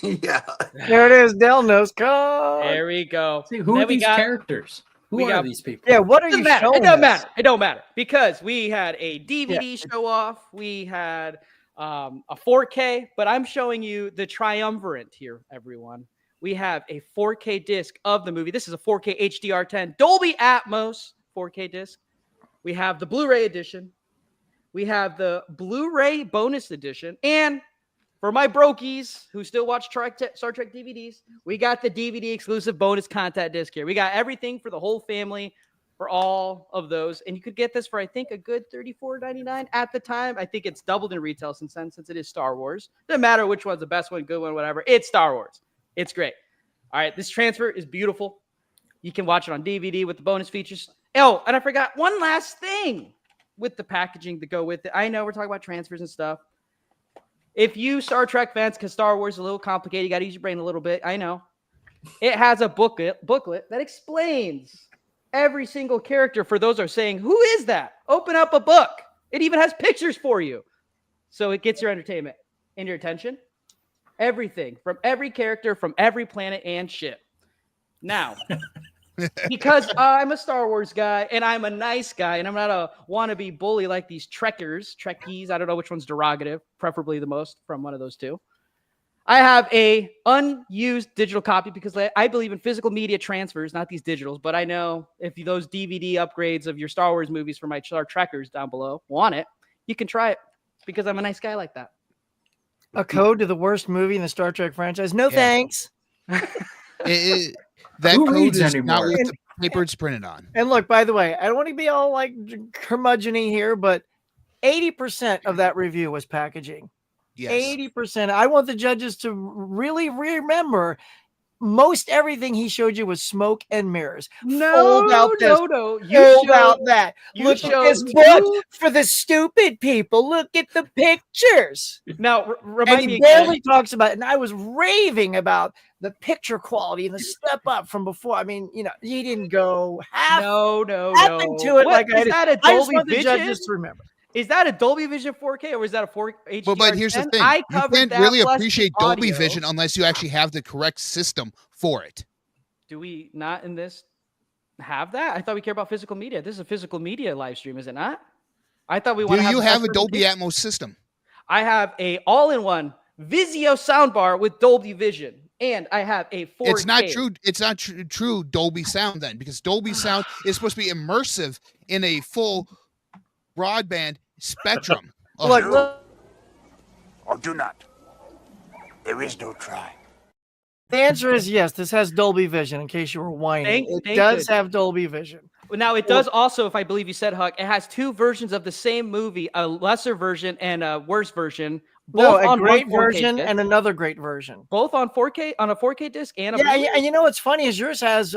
Yeah. There it is. Del knows. God. There we go. See, who are these characters? Who are these people? Yeah, what are you showing It don't us? matter. It don't matter because we had a DVD show off. We had a 4K, but I'm showing you the triumvirate here, everyone. We have a 4K disc of the movie. This is a 4K HDR10 Dolby Atmos 4K disc. We have the Blu-ray edition. We have the Blu-ray bonus edition. And for my brokies who still watch Star Trek DVDs, we got the DVD exclusive bonus content disc here. We got everything for the whole family for all of those. And you could get this for, I think, a good $34.99 at the time. I think it's doubled in retail since it is Star Wars. Doesn't matter which one's the best one, good one, whatever. It's Star Wars. It's great. All right, this transfer is beautiful. You can watch it on DVD with the bonus features. Oh, and I forgot one last thing with the packaging to go with it. I know we're talking about transfers and stuff. If you Star Trek fans, because Star Wars is a little complicated, you got to use your brain a little bit. I know. It has a booklet that explains every single character. For those who are saying, who is that? Open up a book. It even has pictures for you. So it gets your entertainment and your attention. Everything from every character, from every planet and ship. Now, because I'm a Star Wars guy and I'm a nice guy and I'm not a wannabe bully like these Trekkies. I don't know which one's derogative, preferably the most from one of those two. I have a unused digital copy because I believe in physical media transfers, not these digitals. But I know if those DVD upgrades of your Star Wars movies for my Star Trekkers down below want it, you can try it because I'm a nice guy like that. A code to the worst movie in the Star Trek franchise? No, thanks. That Who code reads is anymore? not what the paper it's printed on. And look, by the way, I don't want to be all like curmudgeon-y here, but 80% of that review was packaging. Yes. 80%. I want the judges to really remember most everything he showed you was smoke and mirrors. Fold out this, no. Fold out that. you Look at showed this book for the stupid people. Look at the pictures. Now, And remind he me barely again. talks about it. And I was raving about the picture quality and the step up from before. I mean, he didn't go half No. into it. What, like I is did. that a I just Dolby want the Vision? judges to remember. Is that a Dolby Vision 4K or is that a 4 HDR10? But here's the thing. I You covered can't that really plus appreciate the Dolby audio. Vision unless you actually have the correct system for it. Do we not in this have that? I thought we care about physical media. This is a physical media live stream, is it not? I thought we want Do to have you the have best a Dolby presentation. Atmos system? I have a all-in-one Vizio soundbar with Dolby Vision, and I have a 4K. It's not true. It's not true Dolby sound then, because Dolby sound is supposed to be immersive in a full broadband spectrum. Do or do not. There is no try. The answer is yes. This has Dolby Vision. In case you were whining, it Thank does goodness. have Dolby Vision. Now, it does also, if I believe you said, Huck, it has two versions of the same movie, a lesser version and a worse version. Both A on great one 4K version disc. and another great version. Both on 4K, on a 4K disc and a Yeah, Blu-ray? and you know what's funny is yours has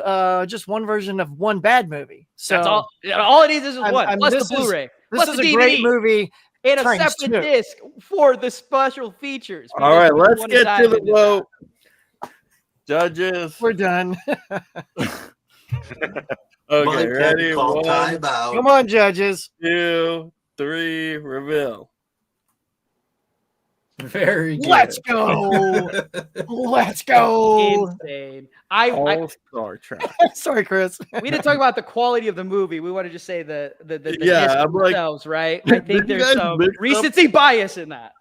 just one version of one bad movie. So That's all. All it is one, plus this the Blu-ray, This plus is the a DVD, great movie. and a times separate two. disc for the special features. All right, let's wanna get to dive the into vote. Judges. We're done. Okay, Mike ready? can call 1, timeout. Come on, judges. 2, 3, reveal. Very good. Let's go. Let's go. Insane. All Star Trek. Sorry, Chris. We didn't talk about the quality of the movie. We want to just say the Yeah, discs I'm like, themselves, right? I did think you there's guys some mix up- recency bias in that.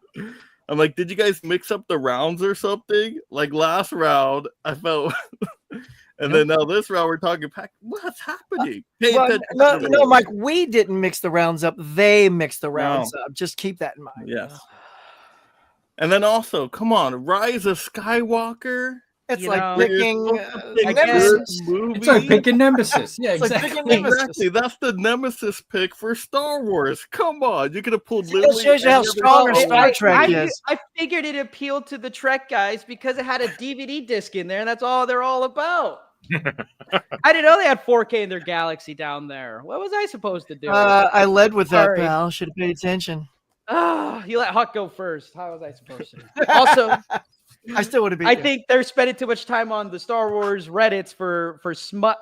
I'm like, did you guys mix up the rounds or something? Like last round, I felt, and then now this round we're talking pack. What's happening? Pay Well, attention no, to no, me. Mike, we didn't mix the rounds up. They mixed the rounds up. Just keep that in mind. Yes. And then also, come on, Rise of Skywalker. It's You like know, picking Picking Nemesis. good movie. It's like picking Nemesis. Yeah, It's like exactly. picking Nemesis. Exactly, that's the Nemesis pick for Star Wars. Come on, you could have pulled. It literally shows you how any other strong Star Star Wars. Trek is. I figured it appealed to the Trek guys because it had a DVD disc in there, and that's all they're all about. I didn't know they had 4K in their galaxy down there. What was I supposed to do? I led with that, Sorry. pal. Should have paid attention. You let Huck go first. How was I supposed to? Also, I still would have beat I you. think they're spending too much time on the Star Wars Reddits for smut,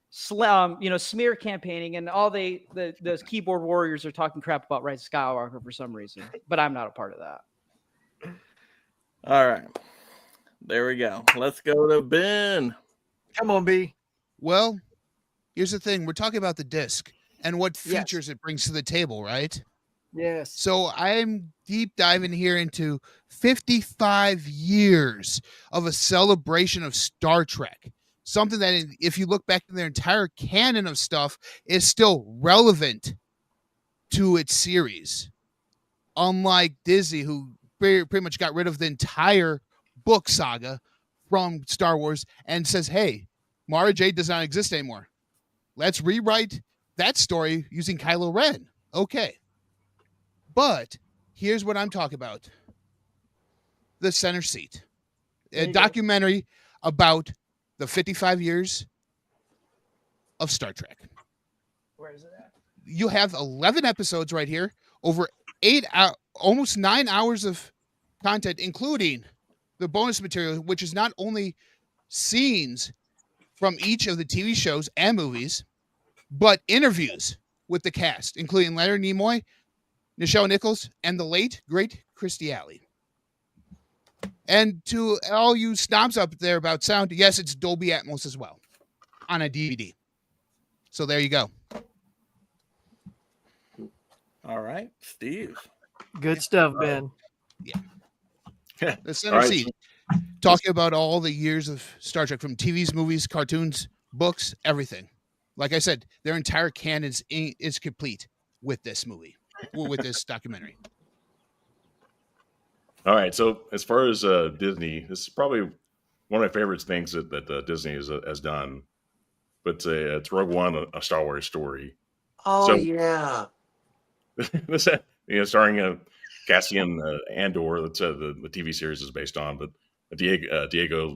smear campaigning, and all those keyboard warriors are talking crap about Rise of Skywalker for some reason. But I'm not a part of that. All right. There we go. Let's go to Ben. Come on, B. Well, here's the thing. We're talking about the disc and what Yes. features it brings to the table, right? Yes. So I'm deep diving here into 55 years of a celebration of Star Trek. Something that, if you look back in their entire canon of stuff, is still relevant to its series. Unlike Disney, who pretty much got rid of the entire book saga from Star Wars and says, hey, Mara Jade does not exist anymore. Let's rewrite that story using Kylo Ren. Okay. But here's what I'm talking about. The Center Seat. A documentary about the 55 years of Star Trek. Where is it at? You have 11 episodes right here, over 8 hours, almost 9 hours of content, including the bonus material, which is not only scenes from each of the TV shows and movies, but interviews with the cast, including Leonard Nimoy, Nichelle Nichols, and the late, great Christy Alley. And to all you snobs up there about sound, yes, it's Dolby Atmos as well on a DVD. So there you go. All right, Steve. Good stuff, Ben. Yeah. The Center Seat. Talking about all the years of Star Trek, from TVs, movies, cartoons, books, everything. Like I said, their entire canon is complete with this movie, with this documentary. All right. So as far as Disney, this is probably one of my favorite things that Disney has done. But it's Rogue One, a Star Wars story. Oh, So- yeah. This, starring Cassian Andor. That's the TV series is based on, but Diego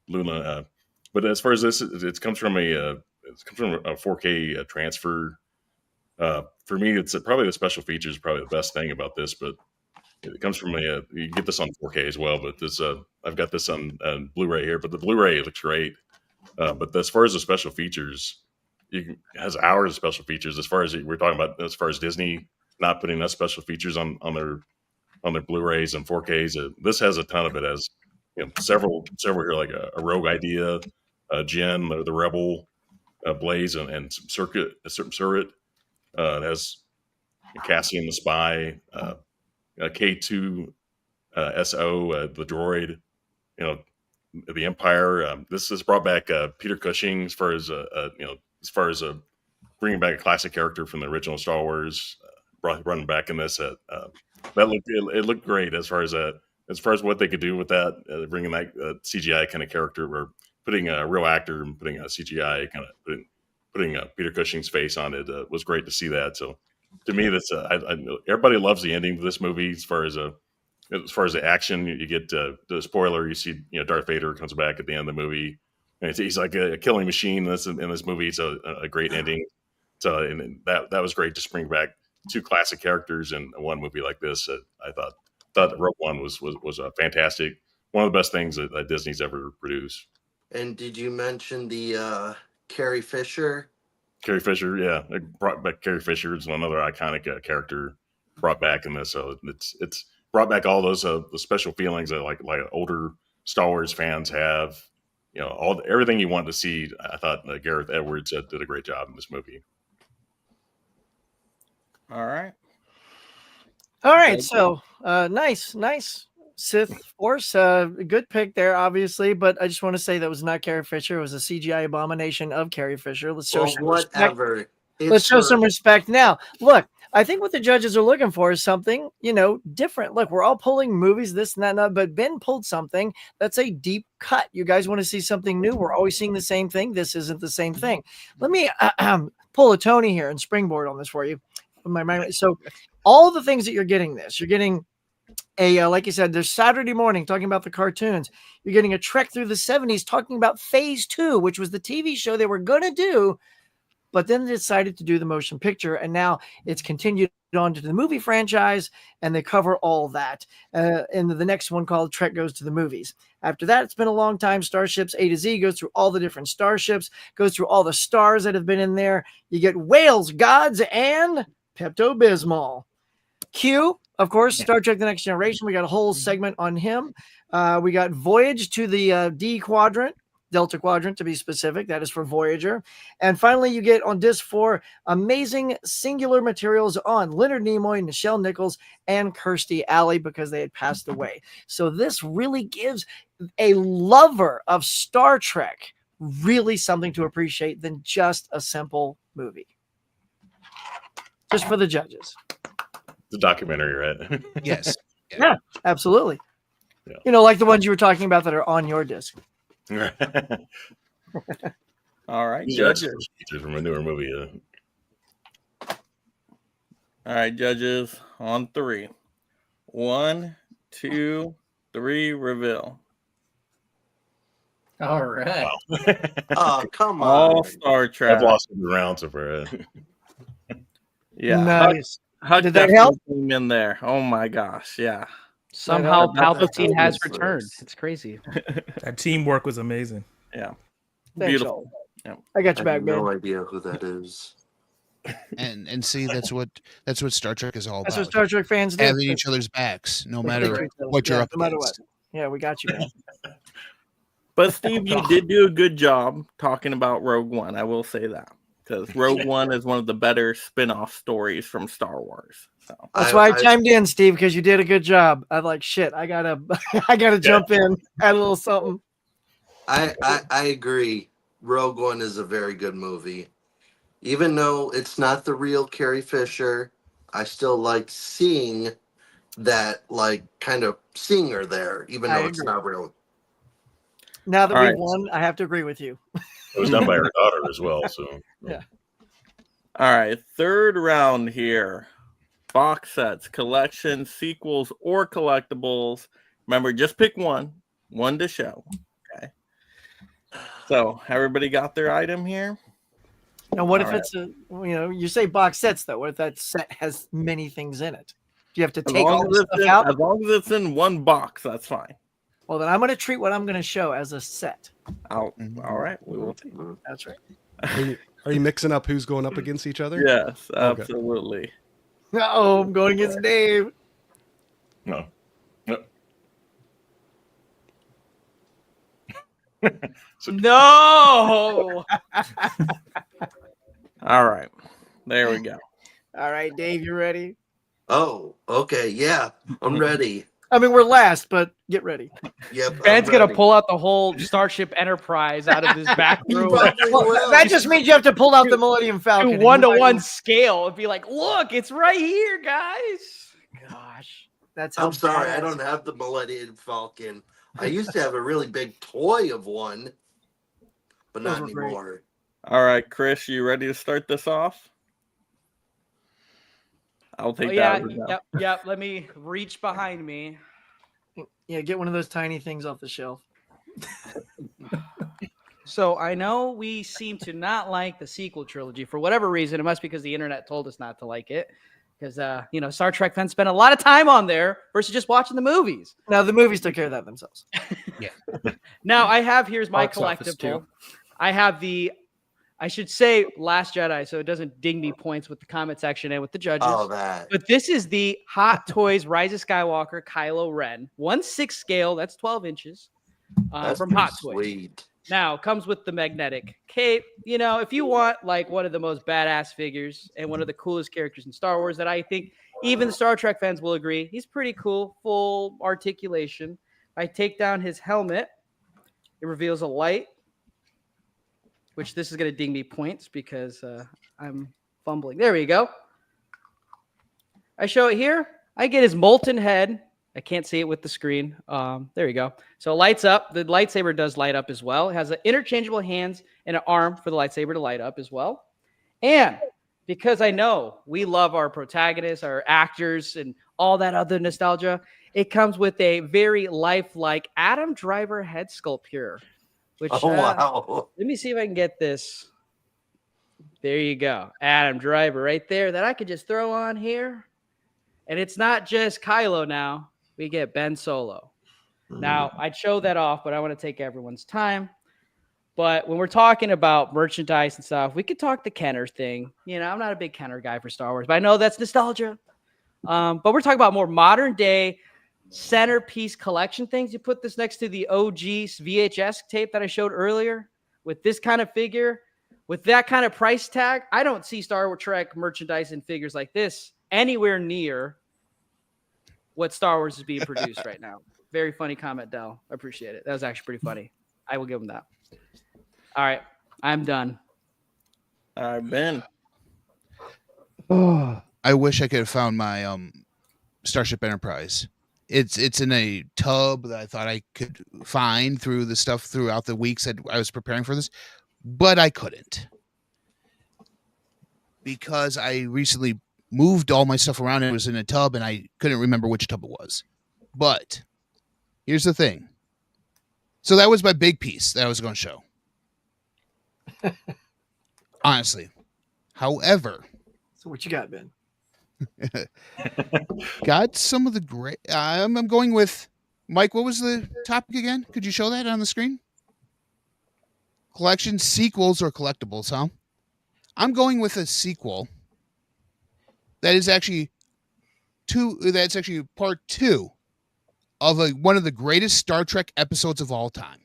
Luna. But as far as this, it comes from a 4K transfer. For me, it's probably the special features, probably the best thing about this. But it comes from you get this on 4K as well. But this, I've got this on Blu-ray here. But the Blu-ray looks great. But as far as the special features, it has hours of special features. As far as we're talking about, as far as Disney not putting enough special features on their Blu-rays and 4Ks, this has a ton of it. As several here, like a Rogue Idea, Jin, the Rebel, Blaze, and Circuit. It has Cassian the Spy, K2 SO, the droid. The Empire. This has brought back Peter Cushing as far as bringing back a classic character from the original Star Wars, running back in this. It looked great as far as what they could do with that, bringing that CGI kind of character, or putting a real actor and putting a CGI kind of putting Peter Cushing's face on it was great to see that. So to me, that's everybody loves the ending of this movie. As far as the action, you get the spoiler. You see, Darth Vader comes back at the end of the movie, and he's like a killing machine in this movie. So a great ending. So and that was great to bring back two classic characters in one movie like this. I thought that Rogue One was a fantastic, one of the best things that Disney's ever produced. And did you mention the Carrie Fisher? Carrie Fisher, yeah, it brought back Carrie Fisher is another iconic character brought back in this. So it's brought back all those the special feelings that like older Star Wars fans have. Everything you want to see. I thought Gareth Edwards did a great job in this movie. All right. So nice Sith Force. Good pick there, obviously, but I just want to say that was not Carrie Fisher. It was a CGI abomination of Carrie Fisher. Let's show some whatever. respect. Let's show some respect now. Look, I think what the judges are looking for is something, different. Look, we're all pulling movies, this and that, but Ben pulled something that's a deep cut. You guys want to see something new? We're always seeing the same thing. This isn't the same thing. Let me pull a Tony here and springboard on this for you. So all the things that you're getting you're getting like you said, there's Saturday Morning talking about the cartoons. You're getting a trek through the 70s talking about Phase 2, which was the TV show they were going to do but then they decided to do the motion picture, and now it's continued on to the movie franchise, and they cover all that. And the next one called Trek Goes to the Movies. After that, it's been a long time. Starships A to Z goes through all the different starships, goes through all the stars that have been in there. You get whales, gods, and Pepto-Bismol. Q, of course, Star Trek The Next Generation. We got a whole segment on him. We got Voyage to the D Quadrant, Delta Quadrant to be specific. That is for Voyager. And finally, you get on disc 4 amazing singular materials on Leonard Nimoy, Nichelle Nichols, and Kirstie Alley because they had passed away. So this really gives a lover of Star Trek really something to appreciate than just a simple movie. Just for the judges. It's a documentary, right? Yes. Yeah, absolutely. Yeah. You know, like the ones you were talking about that are on your disc. All right, These are judges. extra features from a newer movie. All right, judges, on 3. 1, 2, 3, reveal. All right. Wow. Oh, come All on. Star Trek. I've lost the round so far. Yeah. Nice. Huck Did that definitely help? came in there. Oh my gosh. Yeah. Somehow That's Palpatine has useless. returned. It's crazy. That teamwork was amazing. Yeah. Thanks, Beautiful. y'all. I got I your have back, man. no idea who that is. And see, that's what Star Trek is all That's about. what Star Trek fans do. Having each other's backs, no They matter protect each other. what you're Yeah, up no matter against. what. Yeah, we got you, man. But Steve, you did do a good job talking about Rogue One. I will say that. Because Rogue One is one of the better spin-off stories from Star Wars. So That's why I chimed in, Steve, because you did a good job. I'm like, shit, I gotta jump in, add a little something. I agree. Rogue One is a very good movie. Even though it's not the real Carrie Fisher, I still like seeing that, like, kind of seeing her there, even I though it's agree. not real. Now that All we right. won, I have to agree with you. It was done by her daughter as well. So Yeah. all right, third round here. Box sets, collections, sequels, or collectibles. Remember, just pick one to show. Okay. So everybody got their item here? Now, what All if right. it's you say box sets though? What if that set has many things in it? Do you have to As take all long the as, stuff out? as long as it's in one box, that's fine. Well, then I'm going to treat what I'm going to show as a set. All right, we will see. That's right. Are you mixing up who's going up against each other? Yes, Okay. absolutely. Oh, I'm going against Dave. no. No. All right, there we go. All right, Dave, you ready? Oh, okay, yeah, I'm ready. I mean, we're last, but get ready. Yep, Ben's I'm gonna ready. pull out the whole Starship Enterprise out of his back room Probably will. That just means you have to pull out the Millennium Falcon. to and you might 1-to-1 want- scale and be like, "Look, it's right here, guys." Gosh, That's how I'm sorry, I badass- don't have the Millennium Falcon. I used to have a really big toy of one, but Those not were great. anymore. All right, Chris, you ready to start this off? I'll take oh, yeah, that. as a no. yep. Let me reach behind me. Yeah, get one of those tiny things off the shelf. So I know we seem to not like the sequel trilogy for whatever reason. It must be because the internet told us not to like it. Because Star Trek fans spend a lot of time on there versus just watching the movies. Now the movies took care of that themselves. Now here's my Box office, collectible. too. I have I should say Last Jedi, so it doesn't ding me points with the comment section and with the judges. Oh, that. But this is the Hot Toys Rise of Skywalker Kylo Ren, 1/6 scale. That's 12 inches That's from pretty Hot Toys. sweet. Now comes with the magnetic cape. If you want like one of the most badass figures and one of the coolest characters in Star Wars that I think even the Star Trek fans will agree, he's pretty cool, full articulation. I take down his helmet. It reveals a light, which this is going to ding me points because I'm fumbling. There we go. I show it here. I get his molten head. I can't see it with the screen. There you go. So it lights up. The lightsaber does light up as well. It has an interchangeable hands and an arm for the lightsaber to light up as well. And because I know we love our protagonists, our actors, and all that other nostalgia, it comes with a very lifelike Adam Driver head sculpt here. Which, Oh, wow. let me see if I can get this There you go. Adam Driver right there that I could just throw on here. And it's not just Kylo now. We get Ben Solo. Now, I'd show that off, but I want to take everyone's time. But when we're talking about merchandise and stuff, we could talk the Kenner thing. You know, I'm not a big Kenner guy for Star Wars, but I know that's nostalgia. But we're talking about more modern day centerpiece collection things. You put this next to the OG VHS tape that I showed earlier with this kind of figure, with that kind of price tag. I don't see Star Trek merchandise and figures like this anywhere near what Star Wars is being produced right now. Very funny comment, Del. I appreciate it. That was actually pretty funny. I will give him that. All right. I'm done. Ben. I wish I could have found my Starship Enterprise. It's in a tub that I thought I could find through the stuff throughout the weeks that I was preparing for this, but I couldn't because I recently moved all my stuff around. It was in a tub, and I couldn't remember which tub it was. But here's the thing. So that was my big piece that I was going to show. Honestly. However. So what you got, Ben? Got some of the great. I'm going with Mike. What was the topic again? Could you show that on the screen? Collection, sequels, or collectibles, huh? I'm going with a sequel that is actually that's actually part 2 of one of the greatest Star Trek episodes of all time.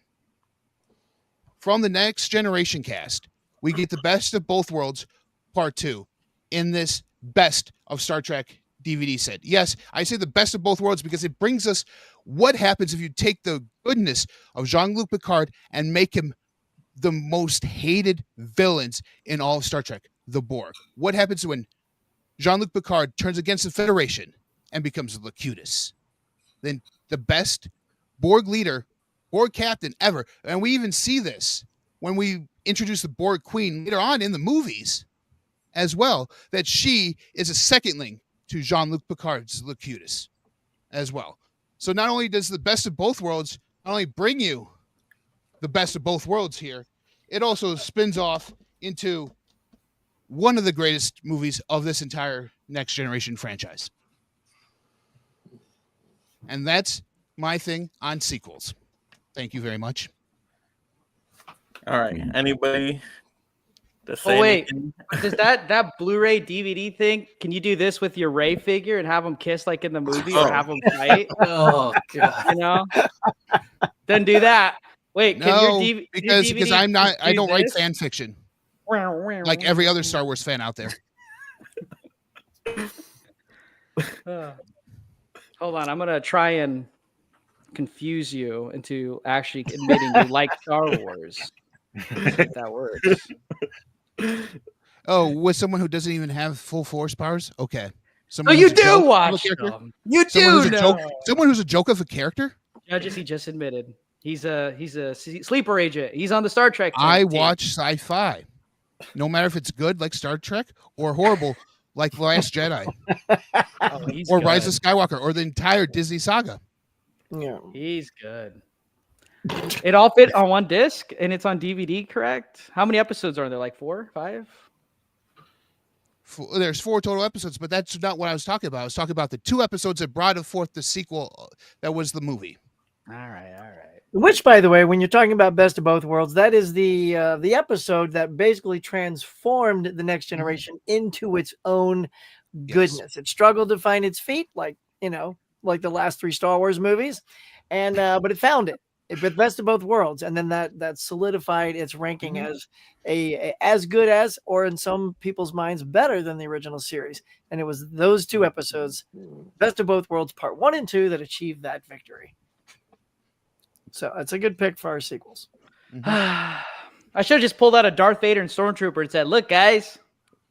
From the Next Generation cast, we get the best of both worlds, part 2, in this best of Star Trek DVD set. Yes, I say the best of both worlds because it brings us what happens if you take the goodness of Jean-Luc Picard and make him the most hated villains in all of Star Trek, the Borg. What happens when Jean-Luc Picard turns against the Federation and becomes Locutus? Then the best Borg leader, Borg captain ever. And we even see this when we introduce the Borg Queen later on in the movies as well, that she is a secondling to Jean-Luc Picard's Locutus as well. So not only does the best of both worlds not only bring you the best of both worlds here, it also spins off into one of the greatest movies of this entire Next Generation franchise. And that's my thing on sequels. Thank you very much. All right. Anybody? Oh wait, does that Blu-ray DVD thing? Can you do this with your Ray figure and have them kiss like in the movie, or have them fight? Oh god, you know. Then do that. Wait, no, can your because I'm not. I don't write this? fan fiction like every other Star Wars fan out there. Hold on, I'm gonna try and confuse you into actually admitting you like Star Wars. See if that works. Oh, with someone who doesn't even have full force powers? Okay. Oh, you do watch them. You do know. Someone who's a joke of a character? Judges, he just admitted. He's a sleeper agent. He's on the Star Trek team. I watch sci-fi. No matter if it's good like Star Trek or horrible like The Last Jedi. Or Rise of Skywalker or the entire Disney saga. Yeah. He's good. It all fit on one disc and it's on DVD, correct? How many episodes are there? Like 4, 5? There's 4 total episodes, but that's not what I was talking about. I was talking about the 2 episodes that brought forth the sequel that was the movie. All right. Which, by the way, when you're talking about Best of Both Worlds, that is the episode that basically transformed the Next Generation into its own goodness. Yes. It struggled to find its feet, like the last 3 Star Wars movies, and but it found it. With Best of Both Worlds, and then that solidified its ranking as as good as, or in some people's minds, better than the original series. And it was those 2 episodes, Best of Both Worlds Part 1 and 2, that achieved that victory. So it's a good pick for our sequels. I should have just pulled out a Darth Vader and Stormtrooper and said, "Look, guys,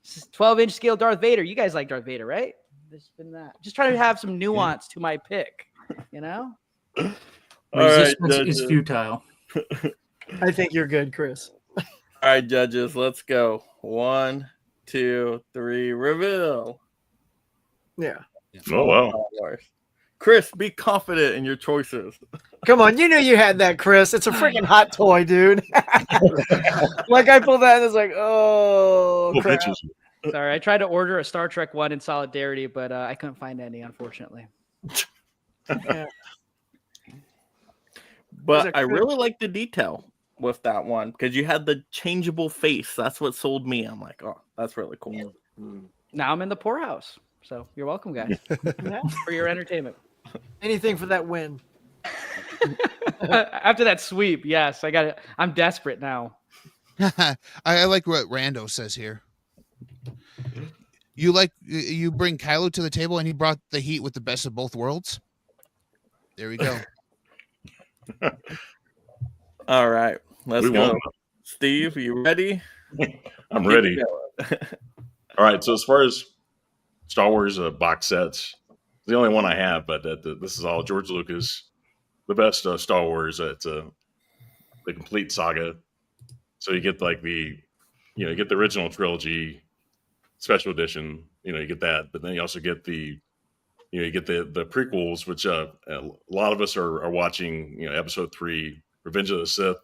this is 12-inch scale Darth Vader. You guys like Darth Vader, right?" This and that. Just trying to have some nuance to my pick, you know. Resistance is futile. I think you're good, Chris. All right, judges, let's go. 1, 2, 3, reveal. Yeah. Oh wow. Chris, be confident in your choices. Come on, you knew you had that, Chris. It's a freaking hot toy, dude. Like I pulled that and it's like, oh, Cool crap. pictures. Sorry, I tried to order a Star Trek one in solidarity, but I couldn't find any, unfortunately. Yeah. But I really like the detail with that one because you had the changeable face. That's what sold me. I'm like, oh, that's really cool. Now I'm in the poorhouse. So you're welcome, guys, for your entertainment. Anything for that win. After that sweep, yes, I got it. I'm desperate now. I like what Rando says here. You bring Kylo to the table and he brought the heat with the best of both worlds. There we go. All right, let's We go. won. Steve, you ready? I'm ready. All right. So as far as Star Wars box sets, the only one I have, but this is all George Lucas, the best Star Wars. It's the complete saga. So you get like you get the original trilogy, special edition. You get that, but then you also get you get the prequels, which a lot of us are watching. Episode 3, Revenge of the Sith,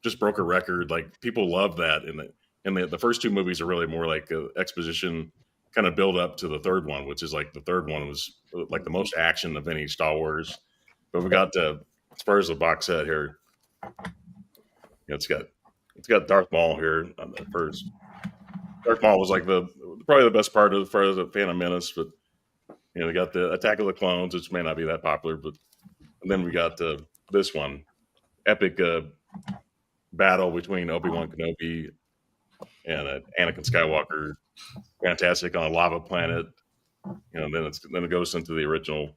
just broke a record. Like people love that, and the first two movies are really more like a exposition kind of build up to the third one, which is like the third one was like the most action of any Star Wars. But we got as far as the box set here, it's got Darth Maul here on the first. Darth Maul was like probably the best part of the Phantom Menace, but we got the Attack of the Clones, which may not be that popular, but and then we got this one, epic battle between Obi-Wan Kenobi and Anakin Skywalker, fantastic on a lava planet. Then it goes into the original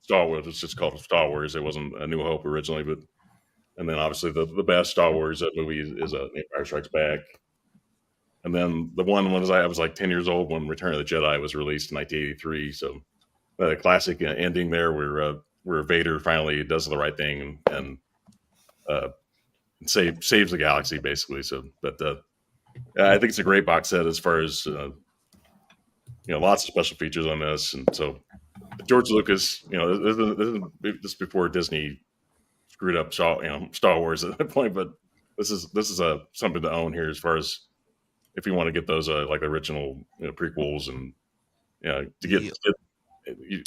Star Wars. It's just called Star Wars. It wasn't A New Hope originally, but and then obviously the best Star Wars movie is Empire Strikes Back. And then the one was I was like 10 years old when Return of the Jedi was released in 1983. So the classic ending there where Vader finally does the right thing and saves the galaxy basically. So, but I think it's a great box set as far as lots of special features on this. And so George Lucas, this is before Disney screwed up Star Wars at that point, but this is something to own here as far as if you want to get those like original prequels and to get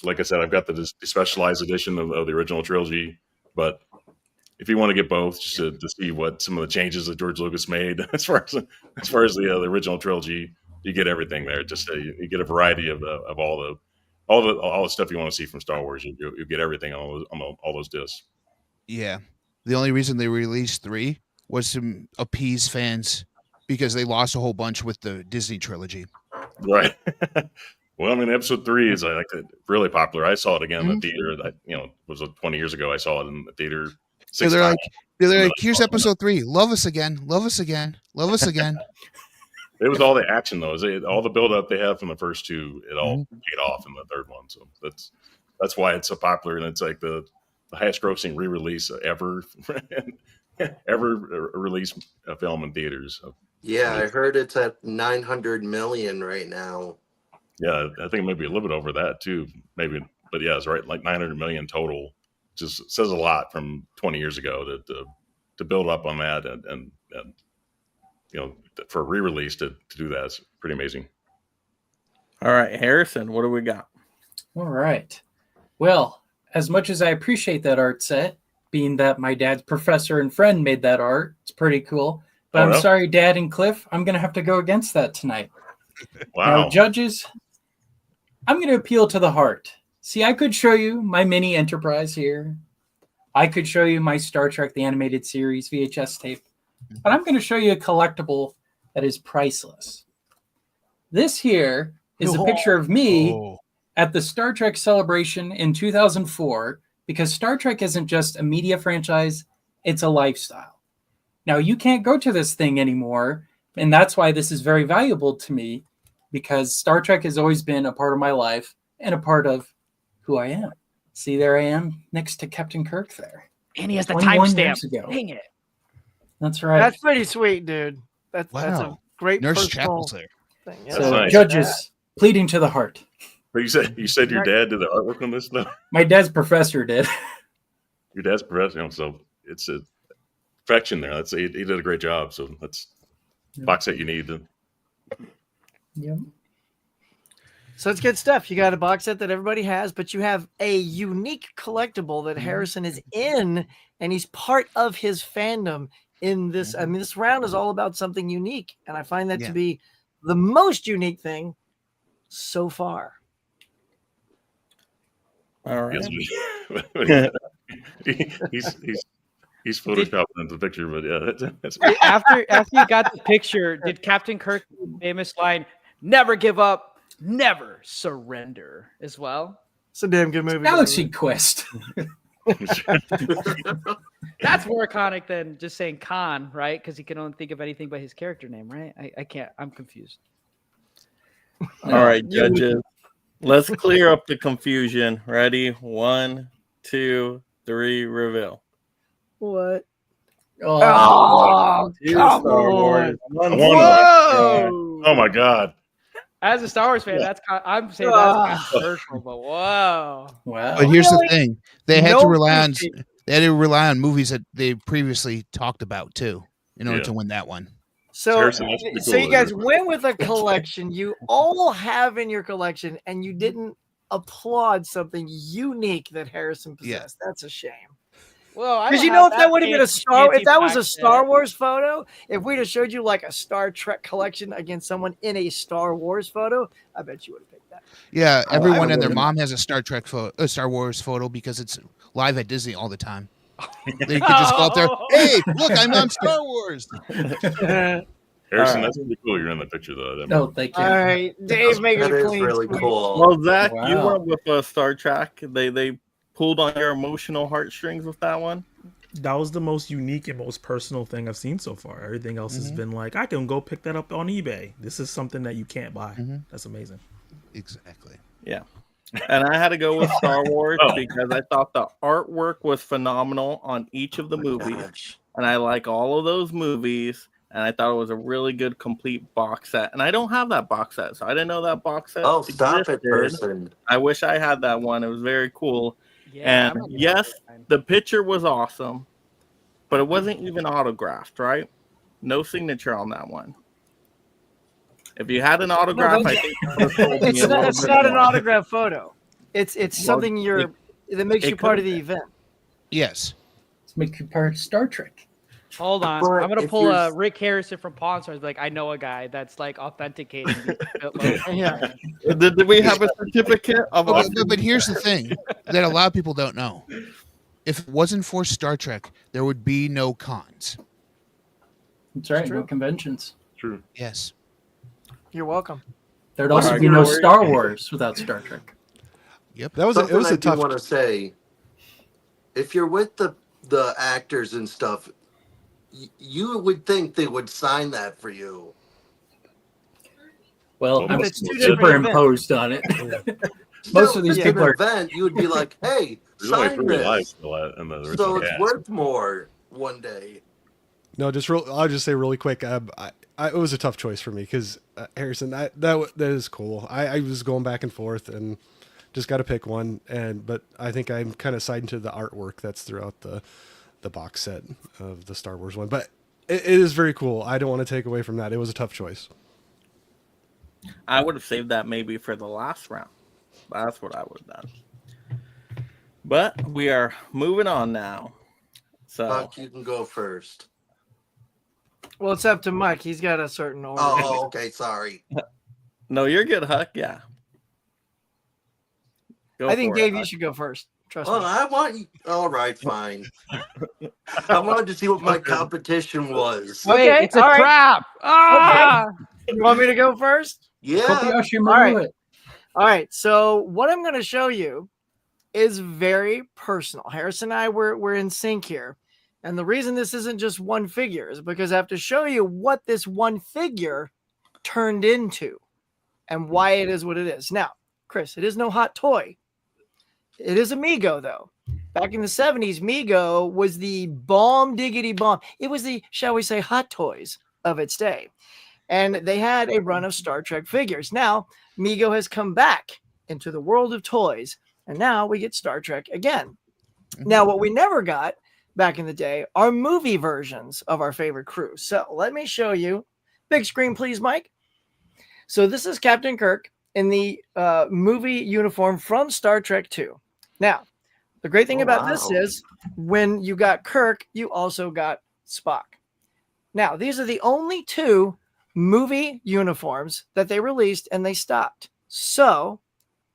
like I said, I've got the specialized edition of the original trilogy, but if you want to get both just to see what some of the changes that George Lucas made as far as the original trilogy, you get everything there. Just you get a variety of all the stuff you want to see from Star Wars. You get everything on all those discs. Yeah. The only reason they released 3 was to appease fans because they lost a whole bunch with the Disney trilogy. Right. Well, I mean, episode 3 is like really popular. I saw it again in the theater. That it was 20 years ago. I saw it in the theater. So they're like, here's episode 3. Love us again. Love us again. Love us again. It was all the action though. All the build up they had from the first 2. It all paid off in the third one. So that's why it's so popular, and it's like the highest grossing re-release ever released a film in theaters. So, Yeah, I heard it's at 900 million right now. Yeah, I think maybe a little bit over that too, maybe. But yeah, it's right, like 900 million total. Just says a lot from 20 years ago to build up on that and for a re-release to do that is pretty amazing. All right, Harrison, what do we got? All right. Well, as much as I appreciate that art set, being that my dad's professor and friend made that art, it's pretty cool. But I'm sorry, Dad and Cliff, I'm going to have to go against that tonight. Wow. Now, judges, I'm going to appeal to the heart. See, I could show you my mini Enterprise here. I could show you my Star Trek The Animated Series VHS tape. But I'm going to show you a collectible that is priceless. This here is a picture of me at the Star Trek celebration in 2004, because Star Trek isn't just a media franchise, it's a lifestyle. Now, you can't go to this thing anymore, and that's why this is very valuable to me, because Star Trek has always been a part of my life and a part of who I am. See, there I am next to Captain Kirk there. And he has the 21 timestamp. years ago. Dang it. That's right. That's pretty sweet, dude. That's a great Nurse personal Chapel's there. thing. So, nice. judges, pleading to the heart. But you said your dad did the artwork on this stuff. My dad's professor did. Your dad's professional, so it's a perfection there. He did a great job. So that's box set you need. Yep. So it's good stuff. You got a box set that everybody has, but you have a unique collectible that Harrison is in, and he's part of his fandom in this. I mean, this round is all about something unique, and I find that to be the most unique thing so far. All right. He's photoshopping into the picture, but yeah, that's after you got the picture, did Captain Kirk famous line "Never give up, never surrender" as well? It's a damn good movie. Galaxy Quest. That's more iconic than just saying Khan, right? Because he can only think of anything but his character name, right? I can't. I'm confused. All right, judges. Let's clear up the confusion. Ready? 1, 2, 3, reveal. What? Oh, two come Star Wars. on. Whoa! Oh my God! As a Star Wars fan, I'm saying that's controversial, but whoa. Wow. But here's the thing: they had to rely on movies that they previously talked about too, in order to win that one. So you guys went with a collection you all have in your collection, and you didn't applaud something unique that Harrison possessed. That's a shame. Well, because if that would have been if that was a Star Wars photo, if we'd have showed you like a Star Trek collection against someone in a Star Wars photo, I bet you would have picked that. Yeah, everyone and their mom has a Star Wars photo because it's live at Disney all the time. They could just go up there. Hey, look, I'm on Star Wars. Harrison, that's pretty cool. You're in the picture though. No, thank you. All right, Dave's making That it is clean. really cool. Well, Zach, you Wow. went with Star Trek. They pulled on your emotional heartstrings with that one. That was the most unique and most personal thing I've seen so far. Everything else has been like, I can go pick that up on eBay. This is something that you can't buy. That's amazing. Exactly. Yeah. And I had to go with Star Wars because I thought the artwork was phenomenal on each of the movies. And I like all of those movies. And I thought it was a really good complete box set. And I don't have that box set, so I didn't know that box set Stop it, existed. person. I wish I had that one. It was very cool. Yeah, and yes, the picture was awesome, but it wasn't even autographed, right? No signature on that one. If you had an autograph, I think you would have told me it's not an autograph photo. It's something that makes you part of the event. Yes. Let's make you part of Star Trek. Hold on. But I'm going to if pull you're- Rick Harrison from Pawn Stars. Like, I know a guy that's like authenticating. Yeah. Did we have a certificate of But here's the thing that a lot of people don't know. If it wasn't for Star Trek, there would be no cons. That's right. No conventions. True. Yes. You're welcome. There'd also be no Star Wars without Star Trek. Yep. That was Something it was I a tough. want to say. If you're with the actors and stuff, you would think they would sign that for you. Well, But I'm it's two different superimposed on it. Most of these Still, people at are. an event, you would be like, "Hey, There's only sign 3 this." lives still in the original So it's cast. worth more one day. No, I'll just say really quick. It was a tough choice for me because Harrison, that is cool. I was going back and forth and just got to pick one. But I think I'm kind of siding to the artwork that's throughout the box set of the Star Wars one. But it is very cool. I don't want to take away from that. It was a tough choice. I would have saved that maybe for the last round. That's what I would have done. But we are moving on now. So Buck, you can go first. Well, it's up to Mike. He's got a certain order. Oh, okay. Sorry. no, you're good, Huck. Yeah. Go I think for it, Dave, you Huck. should go first. Trust Well, me. I want you. All right, fine. I wanted to see what my competition was. Okay, it's a all right. trap. Ah! You want me to go first? Yeah. Kobayashi All right. Maru it. All right. So what I'm going to show you is very personal. Harrison and I we're in sync here. And the reason this isn't just one figure is because I have to show you what this one figure turned into and why it is what it is. Now, Chris, it is no hot toy. It is a Mego, though. Back in the 70s, Mego was the bomb diggity bomb. It was the, shall we say, hot toys of its day. And they had a run of Star Trek figures. Now, Mego has come back into the world of toys. And now we get Star Trek again. Now, what we never got back in the day are movie versions of our favorite crew. So let me show you. Big screen, please, Mike. So this is Captain Kirk in the movie uniform from Star Trek 2. Now, the great thing about this is when you got Kirk, you also got Spock. Now, these are the only 2 movie uniforms that they released, and they stopped. So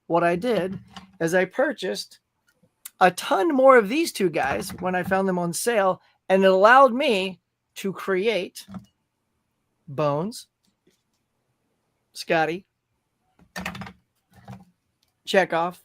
what I did is I purchased a ton more of these 2 guys when I found them on sale, and it allowed me to create Bones, Scotty, Chekhov,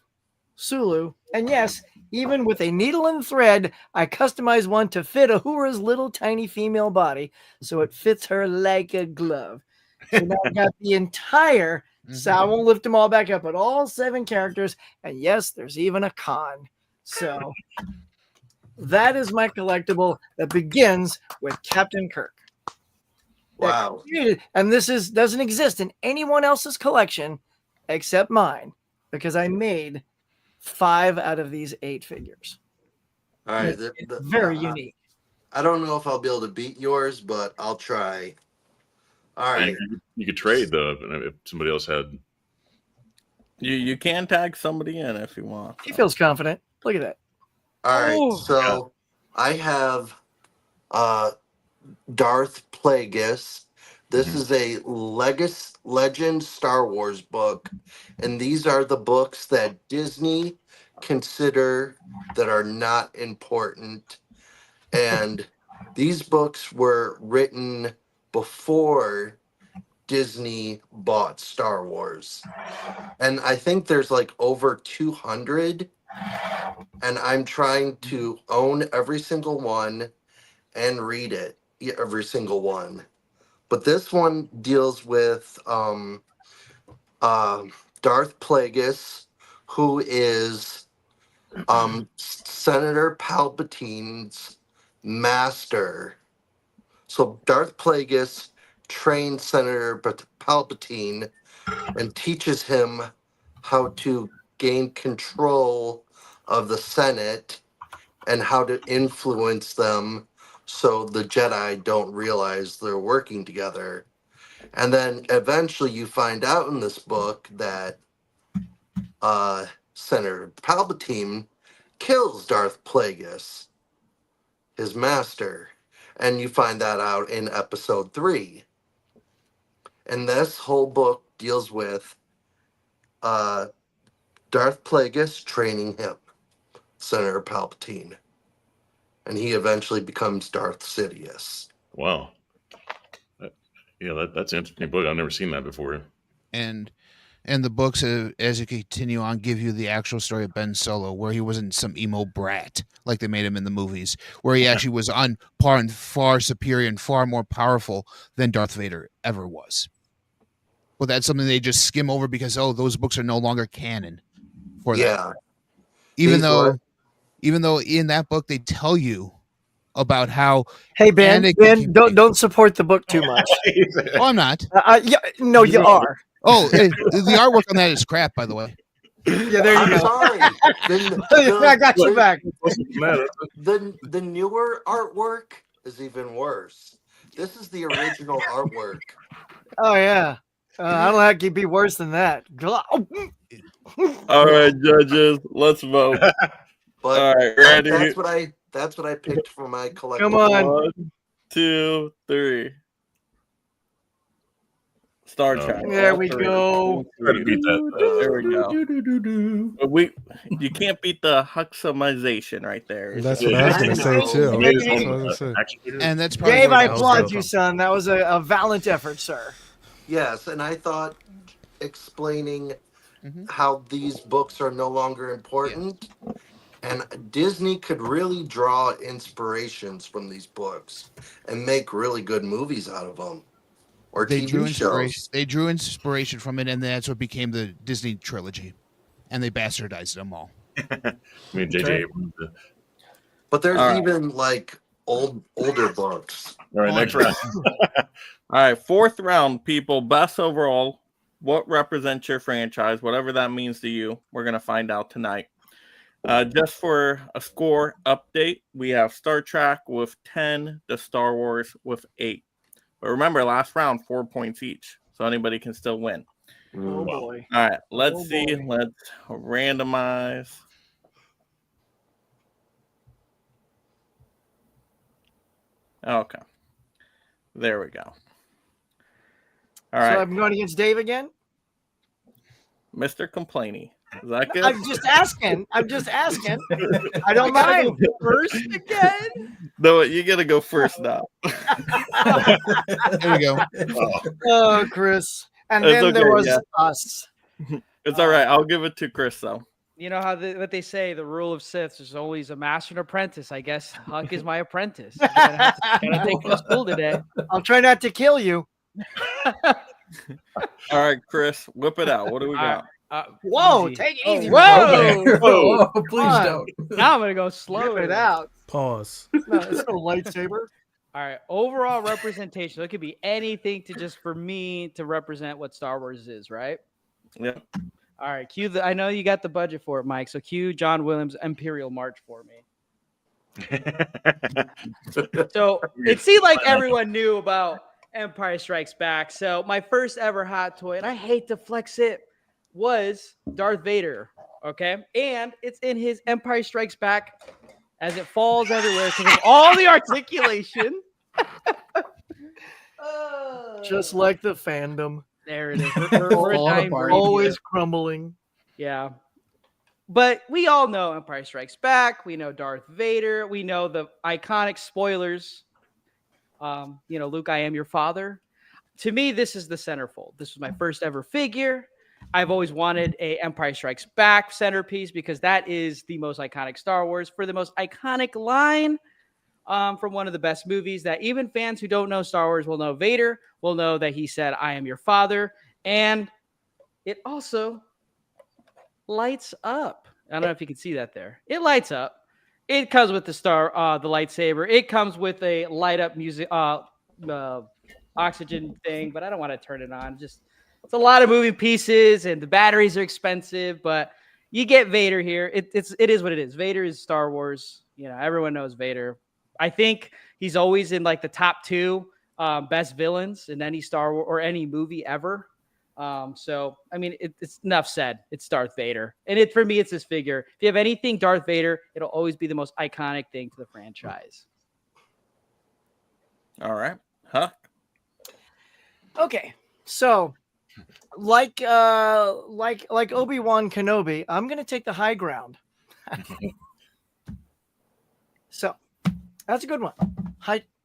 Sulu, and yes, even with a needle and thread, I customized one to fit Uhura's little tiny female body so it fits her like a glove. So now I've got the entire, so I won't lift them all back up, but all 7 characters, and yes, there's even a Khan. So that is my collectible that begins with Captain Kirk. Wow. And this doesn't exist in anyone else's collection except mine, because I made 5 out of these 8 figures. All right. Very unique. I don't know if I'll be able to beat yours, but I'll try. All right. You could trade if somebody else had. You can tag somebody in if you want. He feels confident. Look at that. All right. So I have Darth Plagueis. This is a Legend Star Wars book, and these are the books that Disney consider that are not important. And these books were written before Disney bought Star Wars. And I think there's like over 200, and I'm trying to own every single one and read it, every single one. But this one deals with Darth Plagueis, who is Senator Palpatine's master. So Darth Plagueis trains Senator Palpatine and teaches him how to gain control of the Senate and how to influence them so the Jedi don't realize they're working together. And then eventually you find out in this book that Senator Palpatine kills Darth Plagueis, his master. And you find that out in episode 3. And this whole book deals with Darth Plagueis training him, Senator Palpatine. And he eventually becomes Darth Sidious. Wow. That's an interesting book. I've never seen that before. And the books, as you continue on, give you the actual story of Ben Solo, where he wasn't some emo brat like they made him in the movies, where he actually was on par and far superior and far more powerful than Darth Vader ever was. Well, that's something they just skim over because, those books are no longer canon for that. Even though in that book they tell you about how Ben, don't support the book too much. Oh, I'm not. No, you are. Oh, the artwork on that is crap, by the way. Yeah, there you go. Sorry. I got you back. The newer artwork is even worse. This is the original artwork. Oh yeah. I don't know how it could be worse than that. All right, judges, let's vote. But all right, ready? That's what I picked for my collectible. Come on. 1, 2, 3. Star Trek. There we go. Try to beat that. There we go. You can't beat the Huxamization right there. That's what I was going to say too. That's what I was gonna say. And that's probably Dave, I applaud you, son. That was a valiant effort, sir. Yes, and I thought explaining how these books are no longer important, and Disney could really draw inspirations from these books and make really good movies out of them, or TV shows. They drew inspiration from it, and that's what became the Disney trilogy, and they bastardized them all. I mean, JJ. But there's even like older books. All right, next round. All right, 4th round, people. Best overall What represents your franchise? Whatever that means to you, we're going to find out tonight. Just for a score update, we have Star Trek with 10, the Star Wars with 8. But remember, last round, 4 points each, so anybody can still win. Oh boy. All right, let's Oh, see. boy. Let's randomize. Okay. There we go. All right. So I'm going against Dave again? Mr. Complainy. Is that good? I'm just asking. I'm just asking. I don't mind. First again. No, you got to go first now. There we go. Oh, Chris. And It's then there okay, was yeah. us. It's all right. I'll give it to Chris, though. You know how what they say, the rule of Siths is always a master and apprentice. I guess Huck is my apprentice. Gotta take him to school today. I'll try not to kill you. All right, Chris, whip it out. What do we got? Whoa, Easy. take it easy. Whoa. Whoa, Come please on. don't. Now I'm gonna go slow. Rip it out. Pause. No, it's no lightsaber. All right. Overall representation. It could be anything to just for me to represent what Star Wars is, right? Yeah. All right. Cue the. I know you got the budget for it, Mike. So cue John Williams' Imperial March for me. So it seemed like everyone knew about Empire Strikes Back. So my first ever hot toy, and I hate to flex it, was Darth Vader. Okay. And it's in his Empire Strikes Back as it falls everywhere because of all the articulation. Just like the fandom. There it is. We're a dying breed Always here. crumbling. Yeah. But we all know Empire Strikes Back. We know Darth Vader. We know the iconic spoilers. Luke, I am your father. To me, this is the centerfold. This was my first ever figure. I've always wanted a Empire Strikes Back centerpiece because that is the most iconic Star Wars for the most iconic line from one of the best movies that even fans who don't know Star Wars will know Vader, will know that he said, I am your father. And it also lights up. I don't know if you can see that there. It lights up. It comes with the lightsaber. It comes with a light up music, oxygen thing, but I don't want to turn it on. It's a lot of moving pieces, and the batteries are expensive. But you get Vader here. It is what it is. Vader is Star Wars. Everyone knows Vader. I think he's always in like the top 2 best villains in any Star Wars or any movie ever. So I mean, it's enough said. It's Darth Vader, and for me, it's this figure. If you have anything Darth Vader, it'll always be the most iconic thing to the franchise. All right. Huh? Okay. So like Obi-Wan Kenobi, I'm gonna take the high ground. So that's a good one.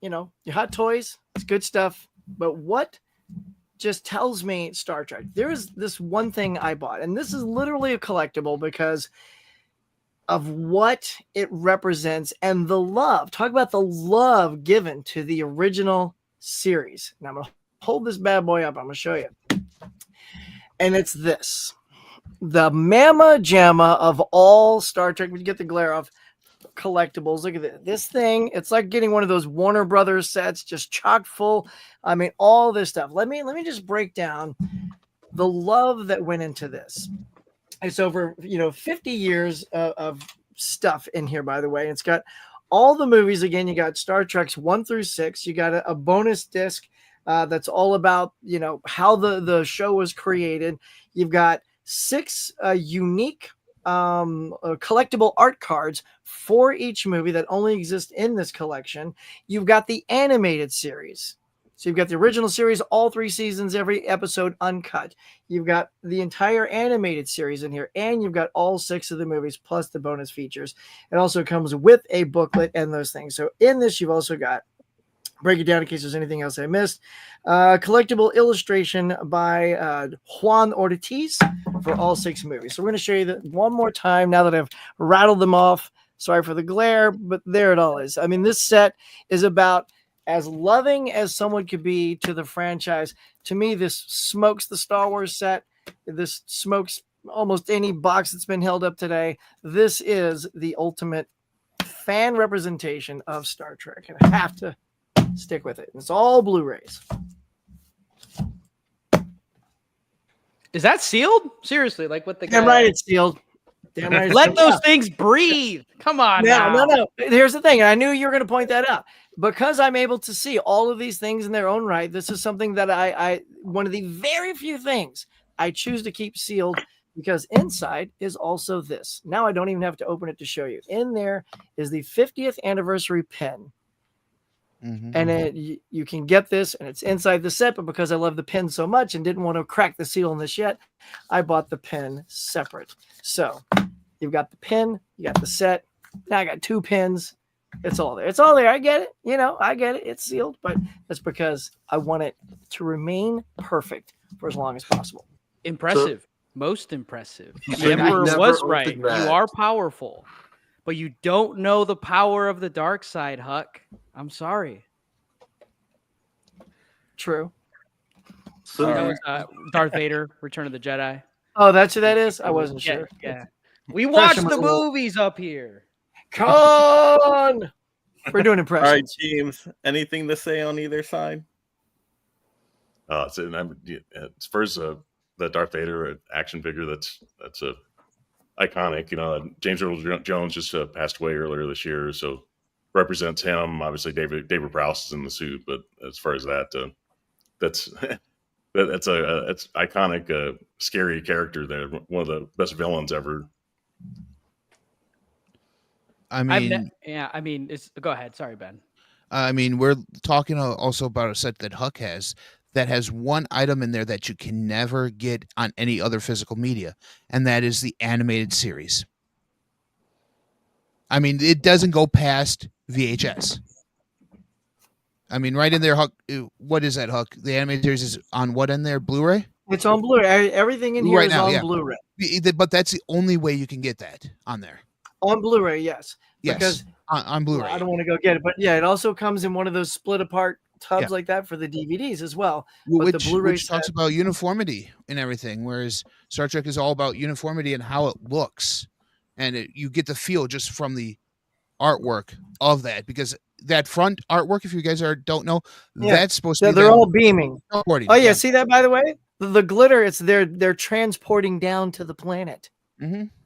Your hot toys, it's good stuff. But what just tells me Star Trek? There is this one thing I bought, and this is literally a collectible because of what it represents and the love. Talk about the love given to the original series. And I'm gonna hold this bad boy up. I'm gonna show you. And it's this. The Mamma Jamma of all Star Trek. We get the glare of collectibles. Look at this thing. It's like getting one of those Warner Brothers sets, just chock full. I mean, all this stuff. Let me just break down the love that went into this. It's over 50 years of stuff in here, by the way. It's got all the movies. Again, you got Star Trek's 1 through 6. You got a bonus disc that's all about how the show was created. You've got 6 unique collectible art cards for each movie that only exist in this collection. You've got the animated series. So you've got the original series, all 3 seasons, every episode uncut. You've got the entire animated series in here, and you've got all 6 of the movies plus the bonus features. It also comes with a booklet and those things. So in this, you've also got, break it down in case there's anything else I missed, collectible illustration by Juan Ortiz for all 6 movies. So we're going to show you that one more time now that I've rattled them off. Sorry for the glare, but there it all is. I mean, this set is about as loving as someone could be to the franchise. To me, this smokes the Star Wars set. This smokes almost any box that's been held up today. This is the ultimate fan representation of Star Trek, and I have to stick with it. It's all Blu-rays. Is that sealed? Seriously, like what the Damn guy? right, it's sealed. Damn right, it's Let sealed. those things breathe. Come on now. No. Here's the thing. I knew you were going to point that out because I'm able to see all of these things in their own right. This is something that I one of the very few things I choose to keep sealed because inside is also this. Now I don't even have to open it to show you. In there is the 50th anniversary pin. And you can get this, and it's inside the set. But because I love the pin so much and didn't want to crack the seal on this yet, I bought the pin separate. So you've got the pin, you got the set. Now I got 2 pins. It's all there. It's all there. I get it. I get it. It's sealed, but that's because I want it to remain perfect for as long as possible. Impressive. Most impressive. So The Emperor never was right. opened that. You are powerful, but you don't know the power of the dark side, Huck. I'm sorry. True. So That was Darth Vader, Return of the Jedi. Oh, that's who that is? I wasn't sure. Yeah. We Fresh watched in my the little- movies up here. Con! We're doing All right, impressions. James. Anything to say on either side? As far as the Darth Vader action figure, that's iconic. James Earl Jones just passed away earlier this year, so represents him. Obviously, David Prowse is in the suit, but as far as that, that's it's iconic, scary character. There, one of the best villains ever. I mean, it's go ahead. Sorry, Ben. I mean, we're talking also about a set that Huck has that has one item in there that you can never get on any other physical media, and that is the animated series. I mean, it doesn't go past VHS. I mean, right in there, Huck. What is that, Huck? The animated series is on what in there? Blu-ray? It's on Blu-ray. Everything in here Right is now, on yeah. Blu-ray. But that's the only way you can get that on there. On Blu-ray, yes. Yes, Because on Blu-ray. I don't want to go get it, but yeah, it also comes in one of those split apart tubs Yeah. like that for the DVDs as well. But Which, the Blu-ray which talks about uniformity and everything, whereas Star Trek is all about uniformity and how it looks, and you get the feel just from the artwork of that, because that front artwork, if you guys don't know, that's supposed to be they're them all beaming. teleporting. Oh yeah, see that by the way? The glitter, it's they're transporting down to the planet.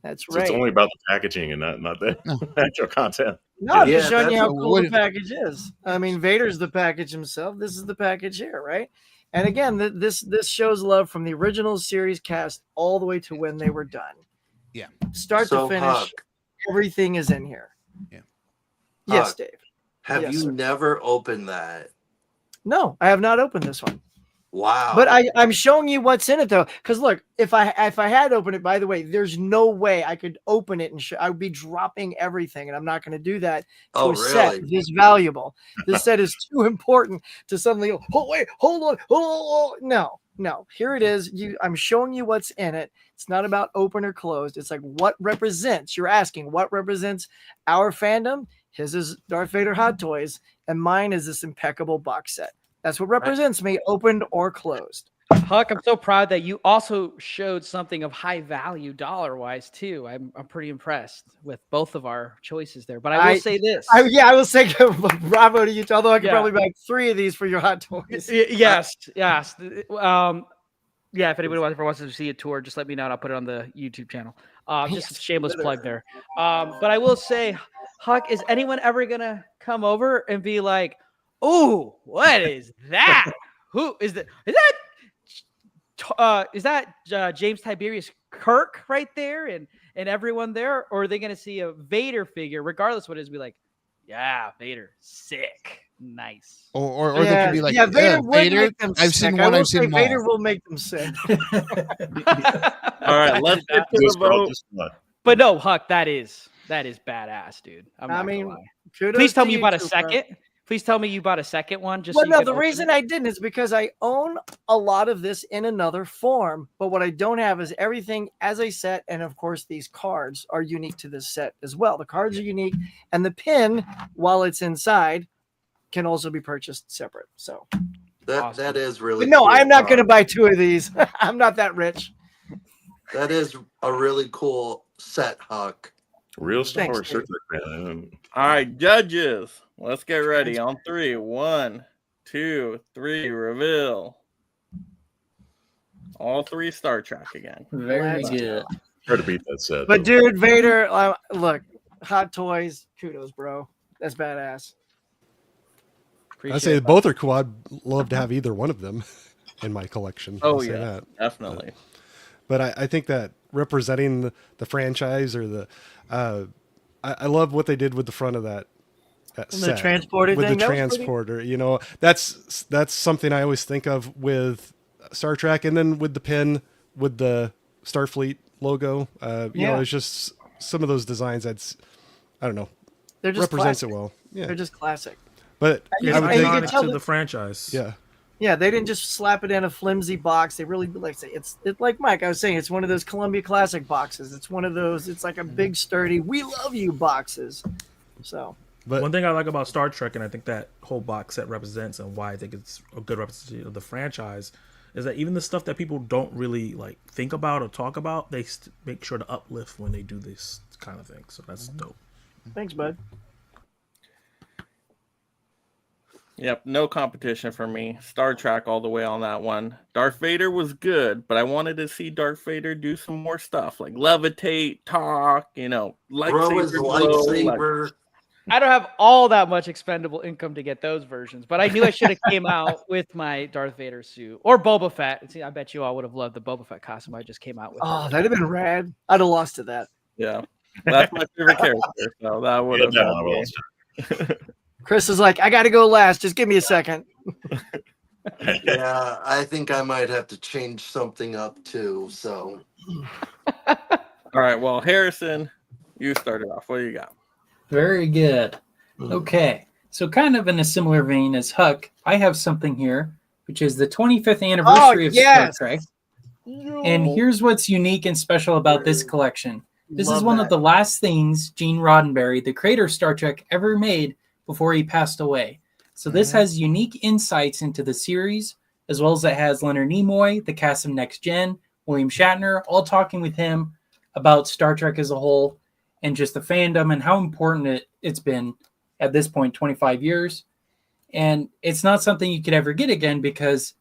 That's So right. it's only about the packaging and not the actual content. No, I'm just Yeah, showing you how that's cool the package is. I mean, Vader's the package himself. This is the package here, right? And again, this shows love from the original series cast all the way to when they were done. Yeah. Start So, to finish, Huck. everything is in here. Yeah. Yes, Huck, Dave. Have Yes, you sir. never opened that? No, I have not opened this one. Wow. But I'm showing you what's in it though, because look, if I had opened it, by the way, there's no way I could open it and I would be dropping everything, and I'm not going to do that to Oh, a set really? this valuable. This set is too important to suddenly go, oh wait, hold on, oh no. Here it is. I'm showing you what's in it. It's not about open or closed. It's like what represents. You're asking what represents our fandom. His is Darth Vader Hot Toys, and mine is this impeccable box set. That's what represents me, opened or closed. Huck, I'm so proud that you also showed something of high value dollar-wise too. I'm pretty impressed with both of our choices there. But I will say this. I will say bravo to you, although I could Yeah. probably buy 3 of these for your Hot Toys. Yes. Yeah, if anybody wants to see a tour, just let me know and I'll put it on the YouTube channel. Just a shameless plug there. But I will say, Huck, is anyone ever gonna come over and be like, "Oh, what is that? Who is that? Is that James Tiberius Kirk right there and everyone there? Or are they going to see a Vader figure, regardless what it is, be like, yeah, Vader, sick, nice. Or they could be like, Vader would Vader. make them I've sick. seen I one. will I've say seen them Vader all. will make them sick. All right, let's get to the vote. But no, Huck, that is badass, dude. I'm not gonna lie. Please tell me you bought a second. Please tell me you bought a second one. Just Well, so no, you the can reason open I didn't is because I own a lot of this in another form. But what I don't have is everything as a set. And of course, these cards are unique to this set as well. The cards are unique. And the pin, while it's inside, can also be purchased separate. So that is really But no, cool, I'm not going to Huck. buy 2 of these. I'm not that rich. That is a really cool set, Huck. Real Star Thanks, Wars Star Dave. Trek fan. All right, judges. Let's get ready on 3. 1, 2, 3. Reveal. All 3 Star Trek again. Very Let's good. Try to beat that set. But though. dude, Vader, look, Hot Toys, kudos, bro. That's badass. I say both are cool. I'd love to have either one of them in my collection. Oh I'll say yeah, that. definitely. But I think that representing the franchise or the, I love what they did with the front of that And the set transporter with thing, the that was pretty- transporter. You know, that's something I always think of with Star Trek, and then with the pin with the Starfleet logo. You know, Yeah. it's just some of those designs that's, I don't know, They're just represents classic. it well. Yeah, They're just classic. but You I can- would and you think, can tell to that- the franchise. yeah. Yeah, they didn't just slap it in a flimsy box. They really, like I say, it's like Mike. I was saying, it's one of those Columbia Classic boxes. It's one of those. It's like a big, sturdy "We love you" boxes. So, But one thing I like about Star Trek, and I think that whole box set represents, and why I think it's a good representation of the franchise, is that even the stuff that people don't really like think about or talk about, they make sure to uplift when they do this kind of thing. So that's dope. thanks, bud. Yep, no competition for me. Star Trek all the way on that one. Darth Vader was good, but I wanted to see Darth Vader do some more stuff, like levitate, talk, Throw his lightsaber glow, lightsaber. I don't have all that much expendable income to get those versions, but I knew I should have came out with my Darth Vader suit or Boba Fett. See, I bet you all would have loved the Boba Fett costume I just came out with. Oh, that'd have been rad. I'd have lost to that. Yeah, that's my favorite character. So that would have been. Chris is like, I got to go last. Just give me a second. Yeah, I think I might have to change something up too. So, All right, well, Harrison, you started off. What do you got? Very good. Okay. So, kind of in a similar vein as Huck, I have something here, which is the 25th anniversary of yes! Star Trek. And here's what's unique and special about this collection. This is Love one that. of the last things Gene Roddenberry, the creator of Star Trek, ever made before he passed away. So this has unique insights into the series, as well as it has Leonard Nimoy, the cast of Next Gen, William Shatner, all talking with him about Star Trek as a whole and just the fandom and how important it's been at this point, 25 years. And it's not something you could ever get again because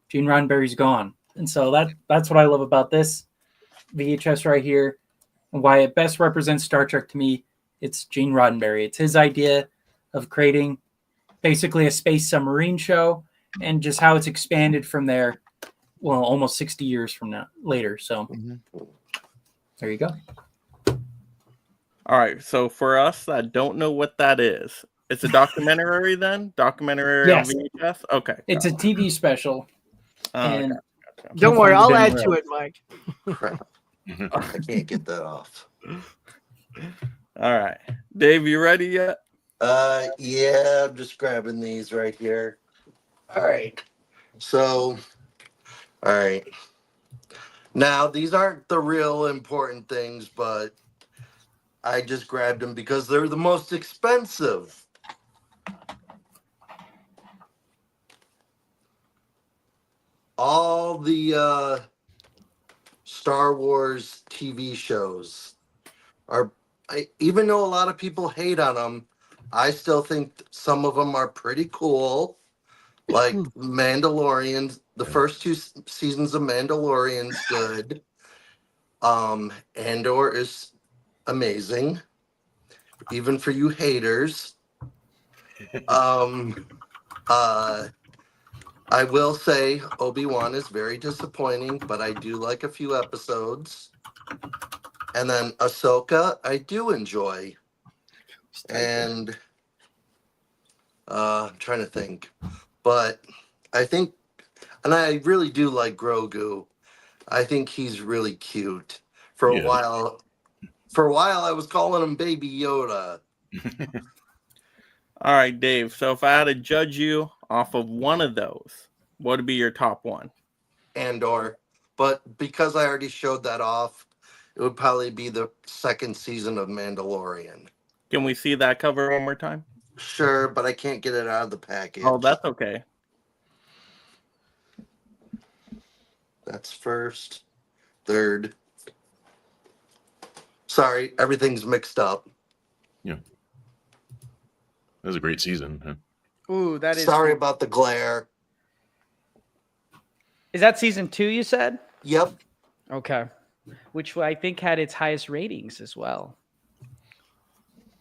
Gene Roddenberry's gone. And so that's what I love about this VHS right here and why it best represents Star Trek to me. It's Gene Roddenberry. It's his idea of creating basically a space submarine show and just how it's expanded from there. Well, almost 60 years from now later. So there you go. All right, so for us that don't know what that is, it's a documentary then? Documentary Yes. on VHS? Okay. It's a TV special. And Gotcha. Don't worry, I'll add Didn't to really- it, Mike. crap. I can't get that off. All right. Dave, you ready yet? Yeah, I'm just grabbing these right here. All right. So, all right. Now, these aren't the real important things, but I just grabbed them because they're the most expensive. All the Star Wars TV shows are, even though a lot of people hate on them, I still think some of them are pretty cool. Like Mandalorian, the first two seasons of Mandalorian's good. Andor is amazing, even for you haters. I will say Obi-Wan is very disappointing, but I do like a few episodes. And then Ahsoka, I do enjoy. And I'm trying to think. But I think, and I really do like Grogu. I think he's really cute. For a while, I was calling him Baby Yoda. All right, Dave. So if I had to judge you off of one of those, what would be your top one? Andor. But because I already showed that off, it would probably be the second season of Mandalorian. Can we see that cover one more time? Sure, but I can't get it out of the package. Oh, that's okay. That's first, third. Sorry, everything's mixed up. Yeah. That was a great season. Huh? Ooh, that is. Sorry about the glare. Is that season 2? You said. Yep. Okay. Which I think had its highest ratings as well.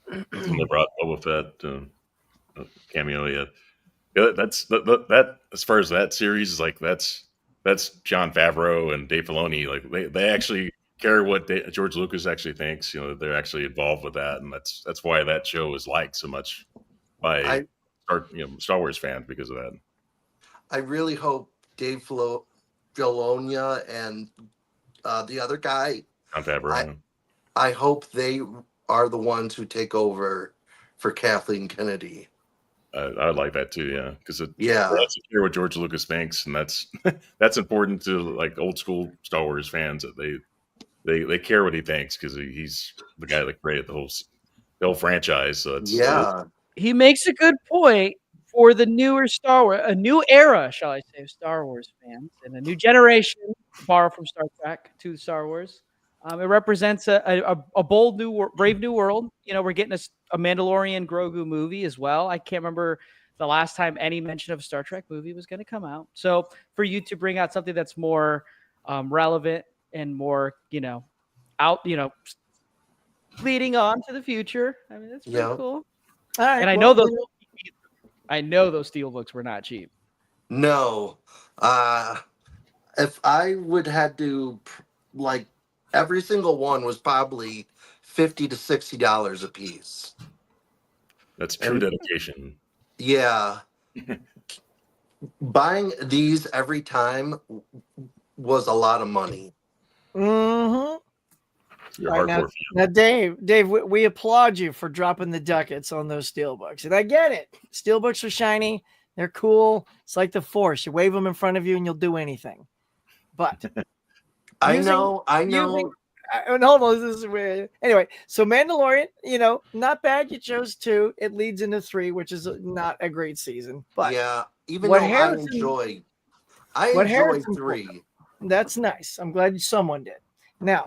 When they brought Boba Fett cameo, yeah, that's that. As far as that series is like, that's John Favreau and Dave Filoni. Like they actually care what George Lucas actually thinks. You know, they're actually involved with that, and that's why that show is liked so much by Star Wars fans because of that. I really hope Dave Filoni and the other guy, John Favreau. I hope they are the ones who take over for Kathleen Kennedy. I would like that too, yeah, because they Yeah. actually care what George Lucas thinks, and that's important to like old school Star Wars fans that they care what he thinks because he's the guy that created the whole franchise. So it's He makes a good point for the newer Star Wars, a new era, shall I say, of Star Wars fans, and a new generation, to borrow from Star Trek to Star Wars. It represents a bold brave new world. You know, we're getting a Mandalorian Grogu movie as well. I can't remember the last time any mention of a Star Trek movie was going to come out. So for you to bring out something that's more relevant and more, leading on to the future, I mean, that's pretty cool. All right, and I know those steelbooks were not cheap. No. If I would had to, like, every single one was probably $50 to $60 a piece. That's true dedication. Yeah. Buying these every time was a lot of money. Mm-hmm. You're Right, hardcore now, Dave, we applaud you for dropping the ducats on those steelbooks, and I get it. Steelbooks are shiny, they're cool. It's like the Force; you wave them in front of you, and you'll do anything. But I know. and hold on, this is weird. Anyway, so Mandalorian, not bad. You chose 2. It leads into 3, which is not a great season. But yeah, even though I enjoy 3. That's nice. I'm glad someone did. Now.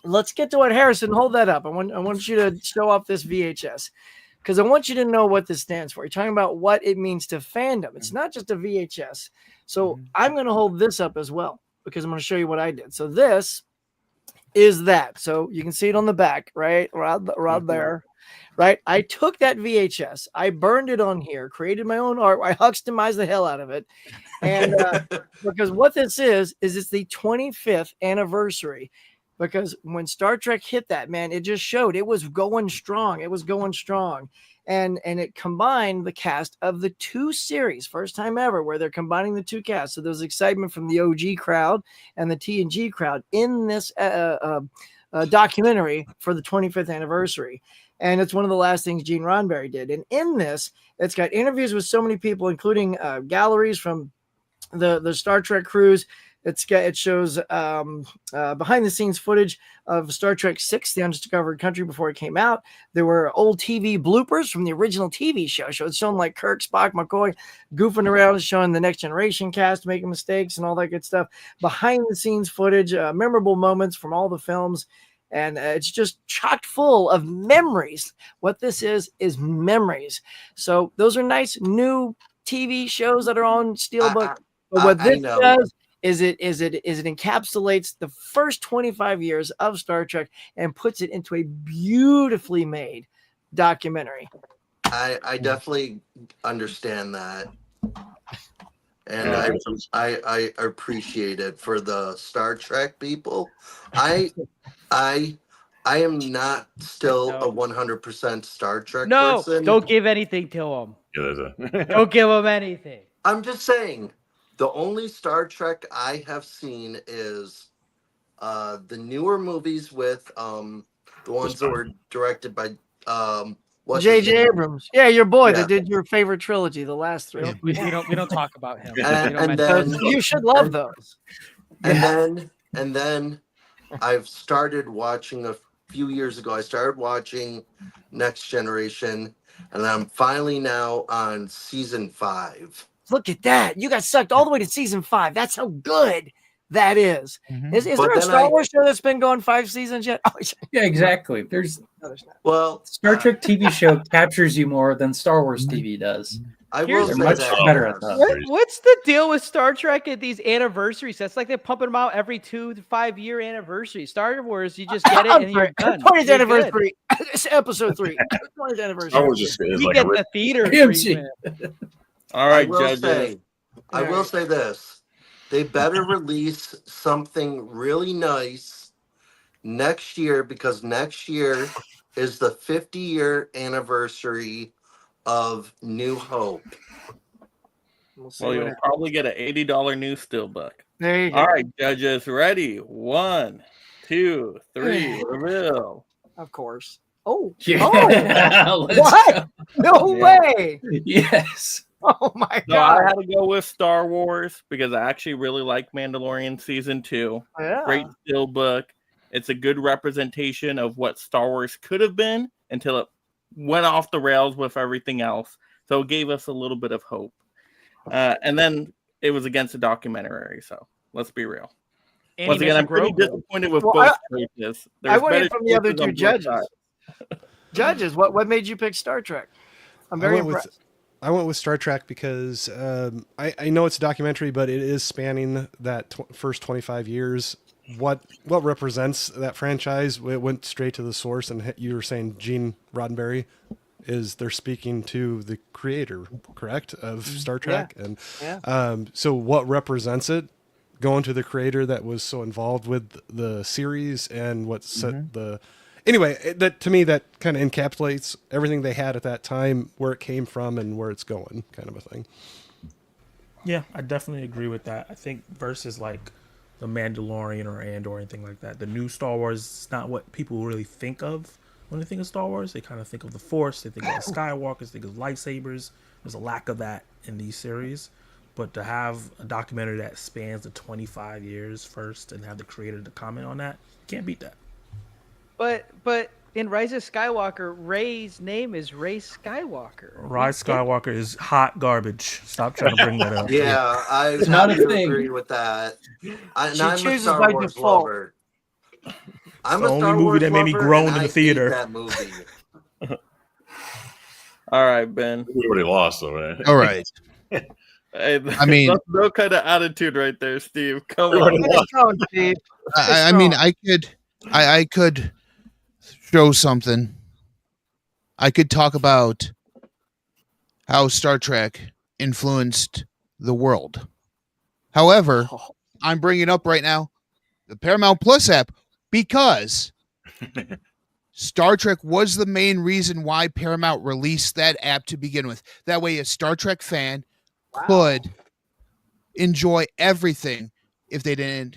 Let's get to what Harrison. Hold that up. I want you to show off this VHS because I want you to know what this stands for. You're talking about what it means to fandom. It's not just a VHS. So I'm going to hold this up as well because I'm going to show you what I did. So this is that. So you can see it on the back, right? Right there. Right. I took that VHS. I burned it on here, created my own art. I Huxtamized the hell out of it. And because what this is it's the 25th anniversary. Because when Star Trek hit that, man, it just showed it was going strong. It was going strong. And it combined the cast of the 2 series, first time ever where they're combining the 2 casts. So there was excitement from the OG crowd and the TNG crowd in this documentary for the 25th anniversary. And it's one of the last things Gene Roddenberry did. And in this, it's got interviews with so many people, including galleries from the Star Trek crews. It shows behind the scenes footage of Star Trek VI, The Undiscovered Country, before it came out. There were old TV bloopers from the original TV show. So it's showing like Kirk, Spock, McCoy goofing around, showing the Next Generation cast making mistakes and all that good stuff. Behind the scenes footage, memorable moments from all the films. And it's just chock full of memories. What this is memories. So those are nice new TV shows that are on Steelbook. But what this does is it encapsulates the first 25 years of Star Trek and puts it into a beautifully made documentary. I definitely understand that. And I appreciate it for the Star Trek people. I am not still a 100% Star Trek person. Don't give anything to them. Don't give them anything. I'm just saying. The only Star Trek I have seen is the newer movies with the ones that were directed by J.J. Abrams. Yeah, your boy that did your favorite trilogy, the last 3. We don't talk about him. And then you should love those. And then I've started watching a few years ago. I started watching Next Generation, and I'm finally now on season 5. Look at that. You got sucked all the way to season 5. That's how good that is. Mhm. Is But there a then Star I- Wars show that's been going 5 seasons yet? Oh, Yeah, exactly. There's Well, Star Trek TV show captures you more than Star Wars TV does. I Here's- will They're say much that. better at that. What's the deal with Star Trek at these anniversaries? That's like they're pumping them out every 2 to 5 year anniversary. Star Wars, you just get it and you're done. 20th You're good. anniversary. It's episode 3. 20th anniversary. Star Wars is You like get a the theater AMC. treatment. All I right, will judges. say, I will say this: they better release something really nice next year, because next year is the 50-year anniversary of New Hope. Well, you'll probably get an $80 new steelbook. There you go. All right, judges, ready? 1, 2, 3, reveal. Of course. Oh, Yeah, oh, let's what? No Yeah. way. Yes. Oh my So I god. had to go with Star Wars because I actually really like Mandalorian season 2. Yeah. Great steelbook. It's a good representation of what Star Wars could have been until it went off the rails with everything else. So it gave us a little bit of hope. And then it was against a documentary. So let's be real. And Once he again, I'm mentioned pretty Grogu. disappointed with Well, both choices. I There's want it better from the other choices on two both judges. sides. Judges, what made you pick Star Trek? I'm very impressed. I went with Star Trek because I know it's a documentary, but it is spanning that first 25 years. What represents that franchise? It went straight to the source, and you were saying Gene Roddenberry is they're speaking to the creator, correct, of Star Trek, and so what represents it? Going to the creator that was so involved with the series and what set the. Anyway, that to me that kind of encapsulates everything they had at that time, where it came from, and where it's going, kind of a thing. Yeah, I definitely agree with that. I think versus like the Mandalorian or Andor or anything like that, the new Star Wars is not what people really think of when they think of Star Wars. They kind of think of the Force, they think of the Skywalkers, they think of lightsabers. There's a lack of that in these series. But to have a documentary that spans the 25 years first and have the creator to comment on that, you can't beat that. But in Rise of Skywalker, Rey's name is Rey Skywalker. Rise Skywalker is hot garbage. Stop trying to bring that up. Yeah, I It's have not a to thing. agree with that. I'm She a chooses Star by Wars default. lover. I'm the a only Star movie Wars that made me lover, groan and in the I hate theater. that movie. All right, Ben. We already lost, though, man. All right. Hey, I mean- that's no kind of attitude right there, Steve. Come on. Let's go, Steve. I mean, I could show something. I could talk about how Star Trek influenced the world. However, I'm bringing up right now the Paramount Plus app because Star Trek was the main reason why Paramount released that app to begin with. That way, a Star Trek fan could enjoy everything if they didn't.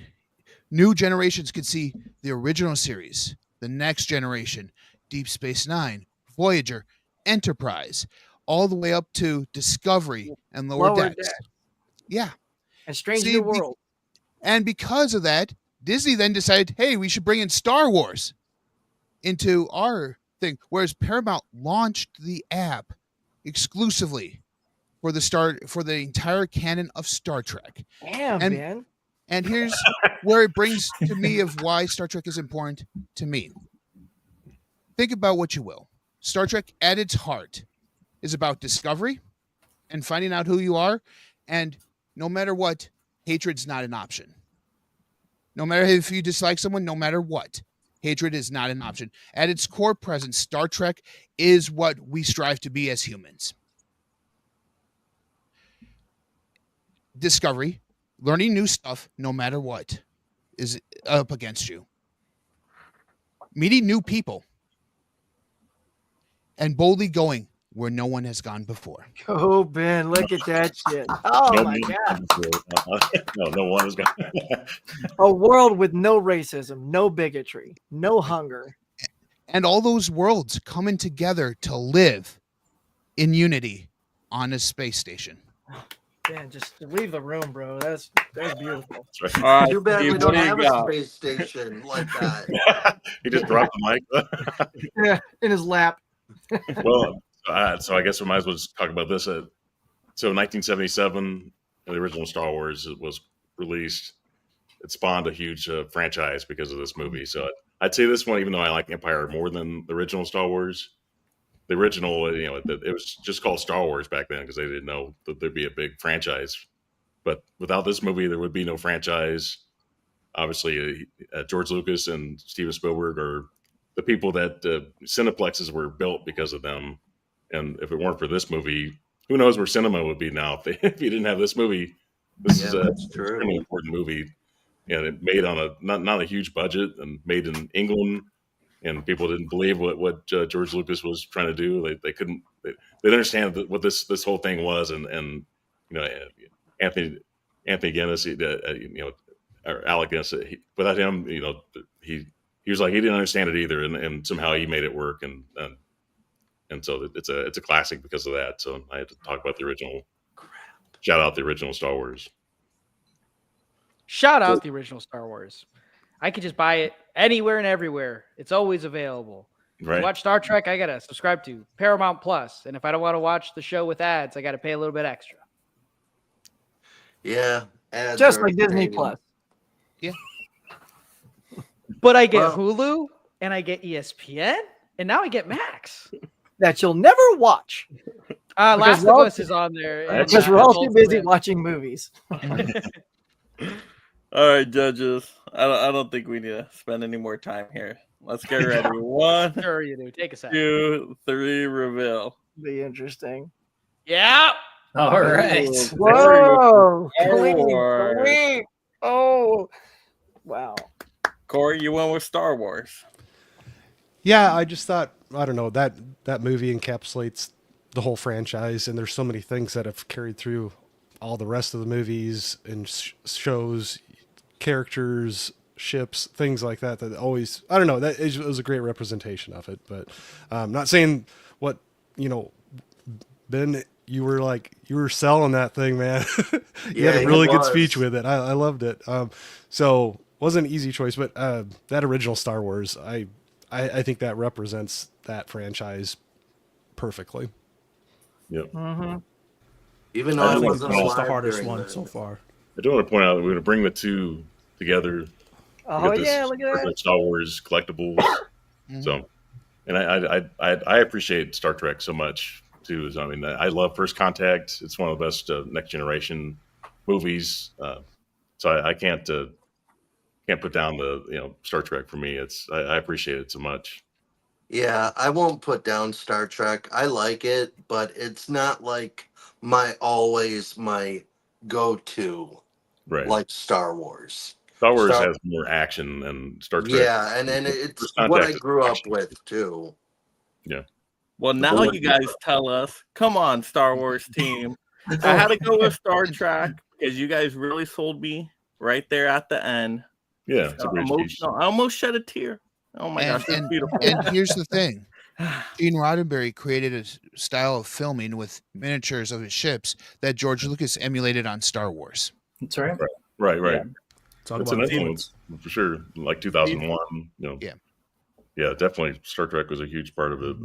New generations could see the original series, the next generation, Deep Space Nine, Voyager, Enterprise, all the way up to Discovery and Lower Decks. Yeah. And Strange See, New World. And because of that, Disney then decided, hey, we should bring in Star Wars into our thing. Whereas Paramount launched the app exclusively for the entire canon of Star Trek. Damn, and, man. And here's where it brings to me of why Star Trek is important to me. Think about what you will. Star Trek at its heart is about discovery and finding out who you are. And no matter what, hatred's not an option. No matter if you dislike someone, no matter what, hatred is not an option. At its core presence, Star Trek is what we strive to be as humans. Discovery, learning new stuff, no matter what, is up against you. Meeting new people and boldly going where no one has gone before. Oh, Ben, look at that shit. Oh, No, my God. no one has got. A world with no racism, no bigotry, no hunger. And all those worlds coming together to live in unity on a space station. Man, just leave the room, bro. That's beautiful. All right, Too bad we Steve, don't what do you have a got? space station like that. He just dropped the mic. Yeah, in his lap. Well, so I guess we might as well just talk about this. So 1977, the original Star Wars was released. it spawned a huge franchise because of this movie. So I'd say this one, even though I like Empire more than the original Star Wars, the original, it was just called Star Wars back then because they didn't know that there'd be a big franchise. But without this movie, there would be no franchise. Obviously, George Lucas and Steven Spielberg are the people that Cineplexes were built because of them. And if it weren't for this movie, who knows where cinema would be now if you didn't have this movie. This is an extremely important movie, and it made on a not a huge budget and made in England. And people didn't believe what George Lucas was trying to do. They couldn't they didn't understand what this whole thing was. And Anthony Guinness, or Alec Guinness, without him, he was like he didn't understand it either, and somehow he made it work. And so it's a classic because of that. So I had to talk about the original. Shout out the original Star Wars. Shout out the original Star Wars. I could just buy it anywhere and everywhere. It's always available. Right. To watch Star Trek, I gotta subscribe to Paramount Plus, and if I don't want to watch the show with ads, I gotta pay a little bit extra. Yeah, ads just are like Disney insane. Plus. Yeah, but I get Hulu and I get ESPN, and now I get Max that you'll never watch. Last of Us is on there. Because we're all too busy watching movies. All right, judges. I don't think we need to spend any more time here. Let's get ready. 1, sure you do. Take a second. 2, 3, reveal. Be interesting. Yeah. All right. Whoa. Star Clean. Oh. Wow. Corey, you went with Star Wars. Yeah, I just thought, I don't know, that movie encapsulates the whole franchise, and there's so many things that have carried through all the rest of the movies and shows, characters, ships, things like that always, I don't know, that it was a great representation of it. But not saying what, Ben, you were selling that thing, man. You had a really good speech with it. I loved it. So wasn't an easy choice, but that original Star Wars, I think that represents that franchise perfectly. Yep. Mm-hmm. Even though I wasn't the alive hardest during one the- so far. I do want to point out that we're going to bring the two together. Oh yeah, look at that. Star Wars collectibles. So, and I appreciate Star Trek so much too. I mean, I love First Contact. It's one of the best Next Generation movies. So I can't put down the Star Trek for me. I appreciate it so much. Yeah, I won't put down Star Trek. I like it, but it's not like my go-to, Right. like Star Wars. Star Wars has more action than Star Trek. Yeah, and it's First what Contact I is grew up action. with too. Yeah. Well, now you guys tell us. Come on, Star Wars team. I had to go with Star Trek because you guys really sold me right there at the end. Yeah, it's a great speech. Emotional. I almost shed a tear. Oh my gosh, it's beautiful. And here's the thing. Gene Roddenberry created a style of filming with miniatures of his ships that George Lucas emulated on Star Wars. That's right. Right. Yeah. Talk It's about an influence for sure. Like 2001, yeah, definitely. Star Trek was a huge part of it.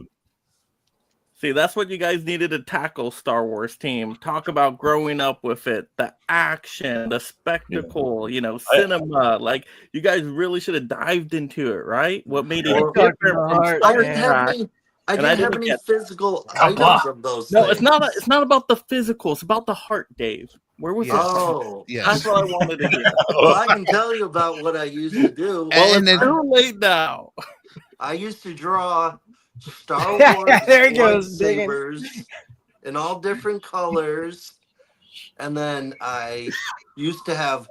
See, that's what you guys needed to tackle, Star Wars team. Talk about growing up with it, the action, the spectacle, cinema. Like, you guys really should have dived into it, right? What made it different from Star Trek? I didn't have any physical items of those No, things. it's not about the physical. It's about the heart, Dave. Where was Oh, it? That's what I wanted to hear. Well, I can tell you about what I used to do. Well, it's too late now. I used to draw Star Wars There he goes, digging. lightsabers in all different colors, and then I used to have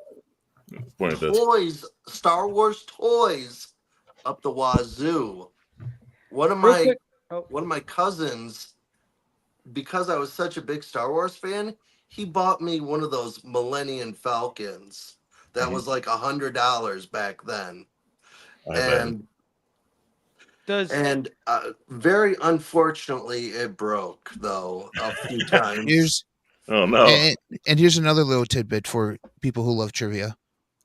toys, Star Wars toys, up the wazoo. One of my cousins, because I was such a big Star Wars fan, he bought me one of those Millennium Falcons that was like $100 back then, and very unfortunately it broke though a few times. Oh no! And here's another little tidbit for people who love trivia: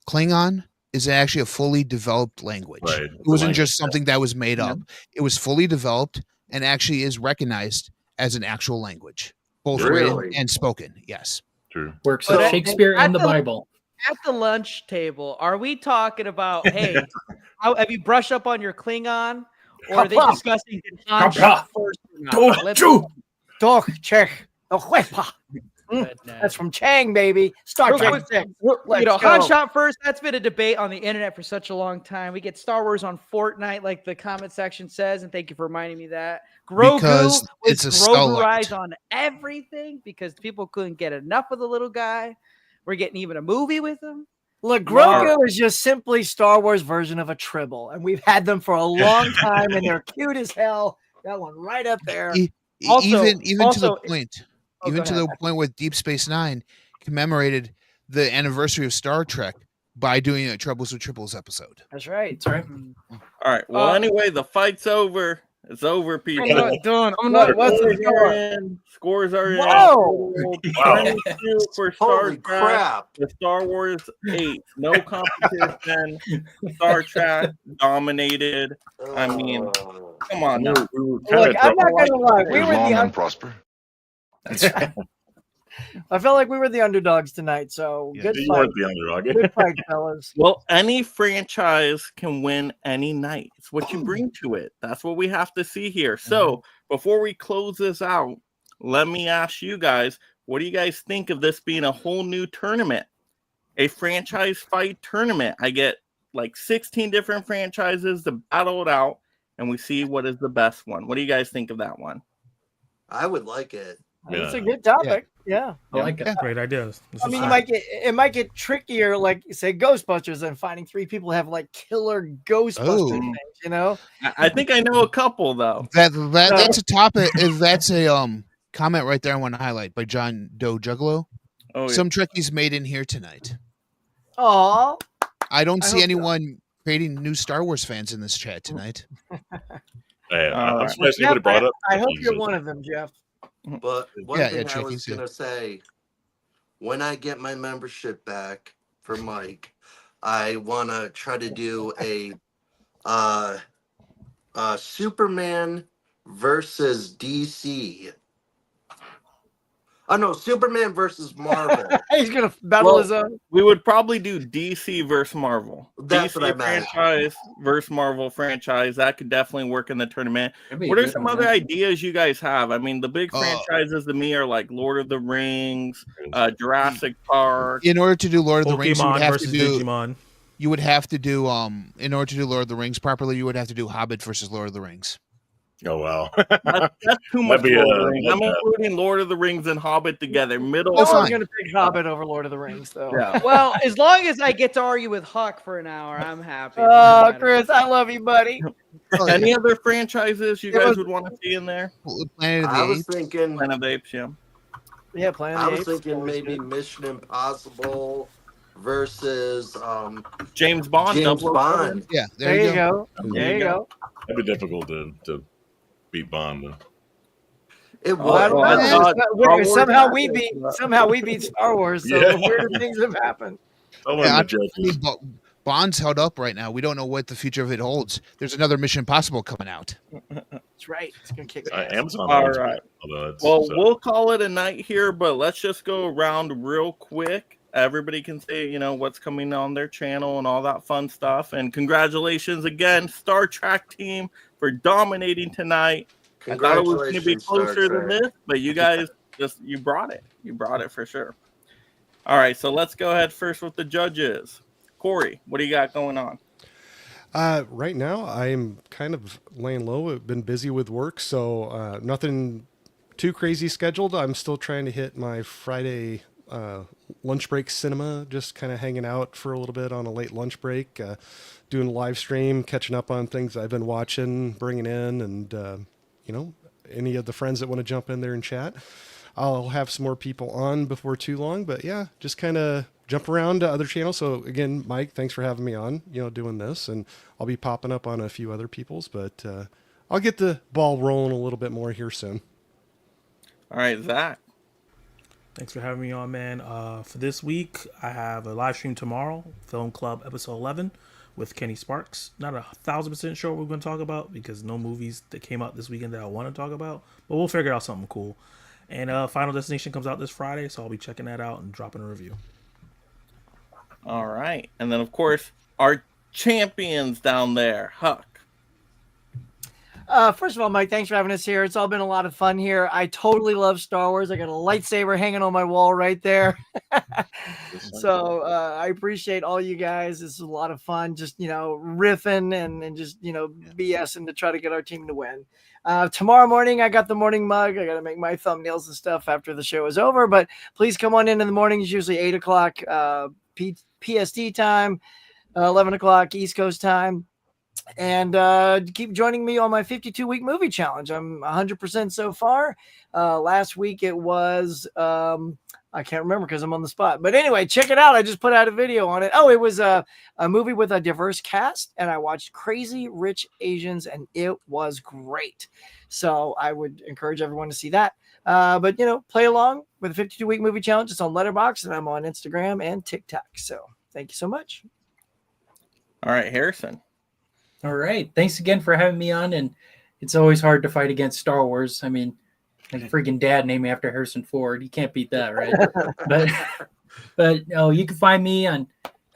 Klingon is actually a fully developed language. Right. It wasn't just something that was made up. It was fully developed and actually is recognized as an actual language, both written and spoken. Yes. True. Works like Shakespeare and the Bible. at the lunch table, are we talking about, hey, how have you brushed up on your Klingon? Or are they Kapla. discussing did Han Kapla. shoot first or not? Let's Doch, check. That's from Chang, baby. Star Real Trek quick, 6. you Let's know, Han go. shot first. That's been a debate on the internet for such a long time. We get Star Wars on Fortnite, like the comment section says, and thank you for reminding me that. Grogu Because it's a Groguized Stellite. on everything because people couldn't get enough of the little guy. We're getting even a movie with him. Look, Grogu is just simply Star Wars version of a Tribble, and we've had them for a long time, and they're cute as hell. That one right up there. Even to the also- point, Oh, even go to ahead. the point where Deep Space Nine commemorated the anniversary of Star Trek by doing a Troubles with Triples episode. That's right. That's right. All right. Well, anyway, the fight's over. It's over, people. I'm not done. I'm What- not what's the Scores score? are in. Scores are Whoa! in. Wow. 22 for Star Holy Trek. crap. The Star Wars 8. No competition. Star Trek dominated. I mean, come on now. We were Look, kinda I'm not tough. gonna lie. We Live were long the and prosper. I felt like we were the underdogs tonight. So good You fight. weren't the underdog. Good fight, fellas. Well, any franchise can win any night. It's what you bring to it. That's what we have to see here. So before we close this out, let me ask you guys, what do you guys think of this being a whole new tournament? A franchise fight tournament. I get like 16 different franchises to battle it out, and we see what is the best one. What do you guys think of that one? I would like it. It's a good topic. Yeah. I like it. Great idea. I mean, it might get trickier, like say Ghostbusters, than finding three people who have like killer Ghostbuster things. You know, I think I know a couple though. That's a topic. That's a comment right there I want to highlight by John Doe Juggalo. Oh, yeah. Some Trekkies made in here tonight. Aw. I don't I see hope so. anyone creating new Star Wars fans in this chat tonight. Hey, I'm Alright. surprised Jeff, nobody brought up. I hope Trekkies. you're one of them, Jeff. But one Yeah, thing yeah, I was Trekkies, yeah. gonna say, when I get my membership back for Mike, I wanna try to do a Superman versus DC. Oh no, Superman versus Marvel. He's gonna battle his own. We would probably do DC versus Marvel. That's DC what I meant. franchise versus Marvel franchise. That could definitely work in the tournament. That'd be a What are good some one, other yeah. ideas you guys have? I mean, the big franchises to me are like Lord of the Rings, Jurassic Park. In order to do Lord of the Rings, you would Pokemon have versus to do. Digimon. You would have to do in order to do Lord of the Rings properly, you would have to do Hobbit versus Lord of the Rings. Oh wow, That's too much. Might be Lord a- of the Rings. I'm like a- including Lord of the Rings and Hobbit together. Middle. No one's fine. gonna pick Hobbit over Lord of the Rings, though. Yeah. Well, as long as I get to argue with Huck for an hour, I'm happy. Oh, Chris, I love you, buddy. Oh, Any yeah. other franchises you It guys was- would want to see in there? Planet of the I was Apes. thinking Planet of the Apes, yeah. Yeah, Planet I of the was Apes. thinking always maybe good. Mission Impossible versus James Bond. James 007. Bond. Yeah, There you go. There you go. that'd be difficult to beat Bond. Though. It Well, I don't Well, know. I thought Star Wars Somehow we beat Star Wars. So Yeah. weird things have happened. Oh, Yeah, the judges. Bond's held up right now. We don't know what the future of it holds. There's another Mission Impossible coming out. That's right. It's gonna kick ass. Amazon. All owns it, right. although it's, Well, so- we'll call it a night here, but let's just go around real quick. Everybody can say, what's coming on their channel and all that fun stuff. And congratulations again, Star Trek team, for dominating tonight. I thought it was going to be Congratulations, Star closer than Trek. this, but you guys you brought it. You brought it for sure. All right, so let's go ahead first with the judges. Corey, what do you got going on? Right now, I'm kind of laying low. I've been busy with work, so nothing too crazy scheduled. I'm still trying to hit my Friday lunch break cinema, just kind of hanging out for a little bit on a late lunch break, doing a live stream, catching up on things I've been watching, bringing in, and, any of the friends that want to jump in there and chat. I'll have some more people on before too long, but yeah, just kind of jump around to other channels. So again, Mike, thanks for having me on, doing this, and I'll be popping up on a few other people's, but I'll get the ball rolling a little bit more here soon. All right, Zach. Thanks for having me on, man. For this week, I have a live stream tomorrow, Film Club episode 11 with Kenny Sparks. Not 1,000% sure what we're going to talk about because no movies that came out this weekend that I want to talk about, but we'll figure out something cool. And Final Destination comes out this Friday, so I'll be checking that out and dropping a review. All right. And then, of course, our champions down there, Huck. First of all, Mike, thanks for having us here. It's all been a lot of fun here. I totally love Star Wars. I got a lightsaber hanging on my wall right there. So I appreciate all you guys. This is a lot of fun, just, riffing and just, BSing to try to get our team to win. Tomorrow morning, I got the morning mug. I got to make my thumbnails and stuff after the show is over, but please come on in the morning. It's usually 8 o'clock PST time, 11 o'clock East Coast time. And keep joining me on my 52-week movie challenge. I'm 100% so far. Last week it was I can't remember because I'm on the spot, but anyway, check it out. I just put out a video on it. Oh, it was a movie with a diverse cast, and I watched Crazy Rich Asians, and it was great. So I would encourage everyone to see that. But play along with the 52-week movie challenge. It's on Letterboxd, and I'm on Instagram and TikTok. So thank you so much. All right, Harrison. All right. Thanks again for having me on. And it's always hard to fight against Star Wars. I mean, my freaking dad named me after Harrison Ford. You can't beat that, right? but you can find me on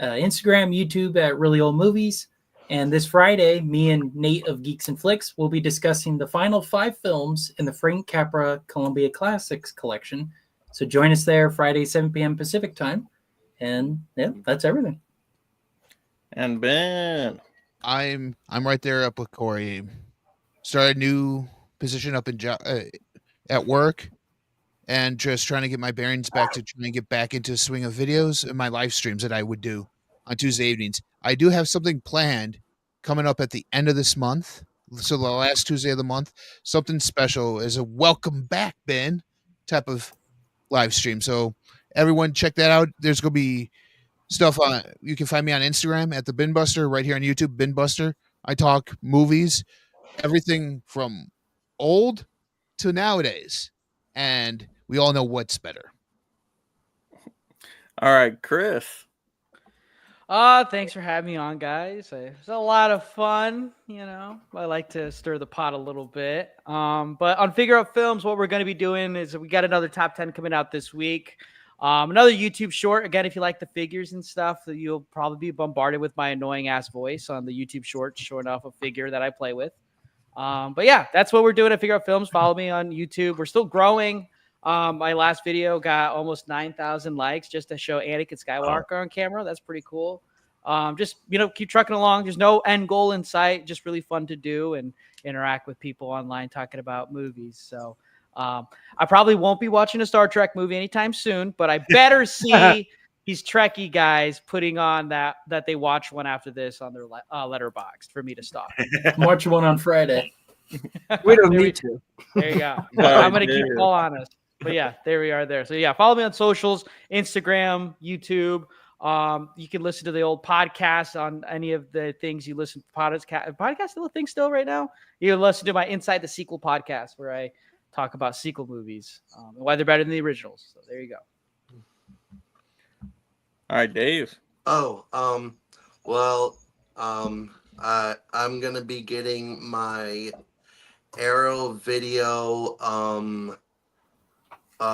Instagram, YouTube at Really Old Movies. And this Friday, me and Nate of Geeks and Flicks will be discussing the final 5 films in the Frank Capra Columbia Classics collection. So join us there Friday, 7 p.m. Pacific time. And yeah, that's everything. And Ben. I'm right there up with Corey. Started a new position up in at work, and just trying to get my bearings back to trying to get back into the swing of videos and my live streams that I would do on Tuesday evenings. I do have something planned coming up at the end of this month, so the last Tuesday of the month. Something special is a welcome back, Ben, type of live stream. So everyone check that out. There's gonna be stuff on. You can find me on Instagram at the Bin Buster, right here on YouTube, Bin Buster. I talk movies, everything from old to nowadays, and we all know what's better. All right, Chris. Thanks for having me on, guys. It's a lot of fun, I like to stir the pot a little bit. But on Figure Out Films, what we're going to be doing is we got another top 10 coming out this week. Another YouTube short. Again, if you like the figures and stuff, you'll probably be bombarded with my annoying ass voice on the YouTube short, showing off a figure that I play with. But yeah, that's what we're doing at Figure Out Films. Follow me on YouTube. We're still growing. My last video got almost 9,000 likes just to show Anakin Skywalker on camera. That's pretty cool. Just, keep trucking along. There's no end goal in sight. Just really fun to do and interact with people online talking about movies. So I probably won't be watching a Star Trek movie anytime soon, but I better see these Trekkie guys putting on that they watch one after this on their Letterboxd for me to stop. I'm watching one on Friday. We don't need to. There you go. I'm going to keep all honest. But yeah, there we are there. So yeah, follow me on socials, Instagram, YouTube. You can listen to the old podcast on any of the things you listen to. Podcast still a thing still right now? You can listen to my Inside the Sequel podcast where I talk about sequel movies and why they're better than the originals. So there you go. All right, Dave. I'm gonna be getting my Arrow Video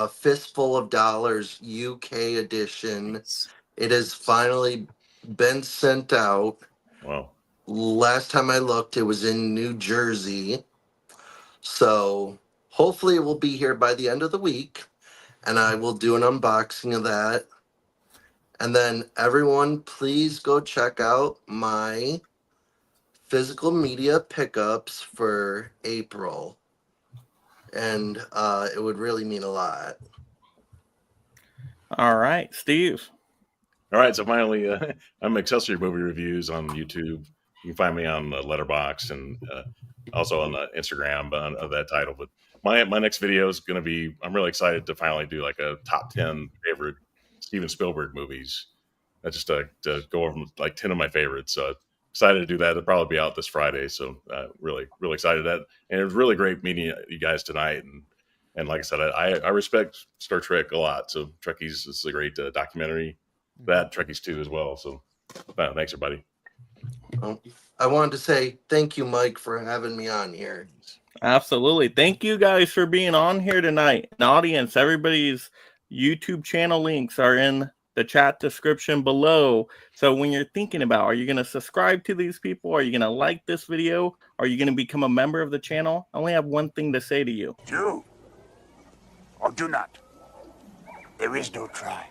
Fistful of Dollars UK edition. It has finally been sent out. Wow. Last time I looked, it was in New Jersey. So hopefully it will be here by the end of the week, and I will do an unboxing of that. And then everyone, please go check out my physical media pickups for April. And it would really mean a lot. All right, Steve. All right, so finally, I'm Accessory Movie Reviews on YouTube. You can find me on Letterboxd and also on Instagram of that title. But my next video is going to be, I'm really excited to finally do like a top 10 favorite Steven Spielberg movies. Just to go over like 10 of my favorites. So excited to do that. It'll probably be out this Friday. So really, really excited that. And it was really great meeting you guys tonight. And like I said, I respect Star Trek a lot. So Trekkies is a great documentary. That Trekkies 2 as well. So thanks, everybody. I wanted to say thank you, Mike, for having me on here. Absolutely. Thank you guys for being on here tonight. And audience, everybody's YouTube channel links are in the chat description below. So when you're thinking about, are you going to subscribe to these people? Are you going to like this video? Are you going to become a member of the channel? I only have one thing to say to you. Do or do not. There is no try.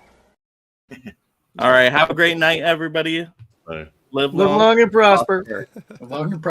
All right. Have a great night, everybody. Bye. Live Live long and prosper. Long and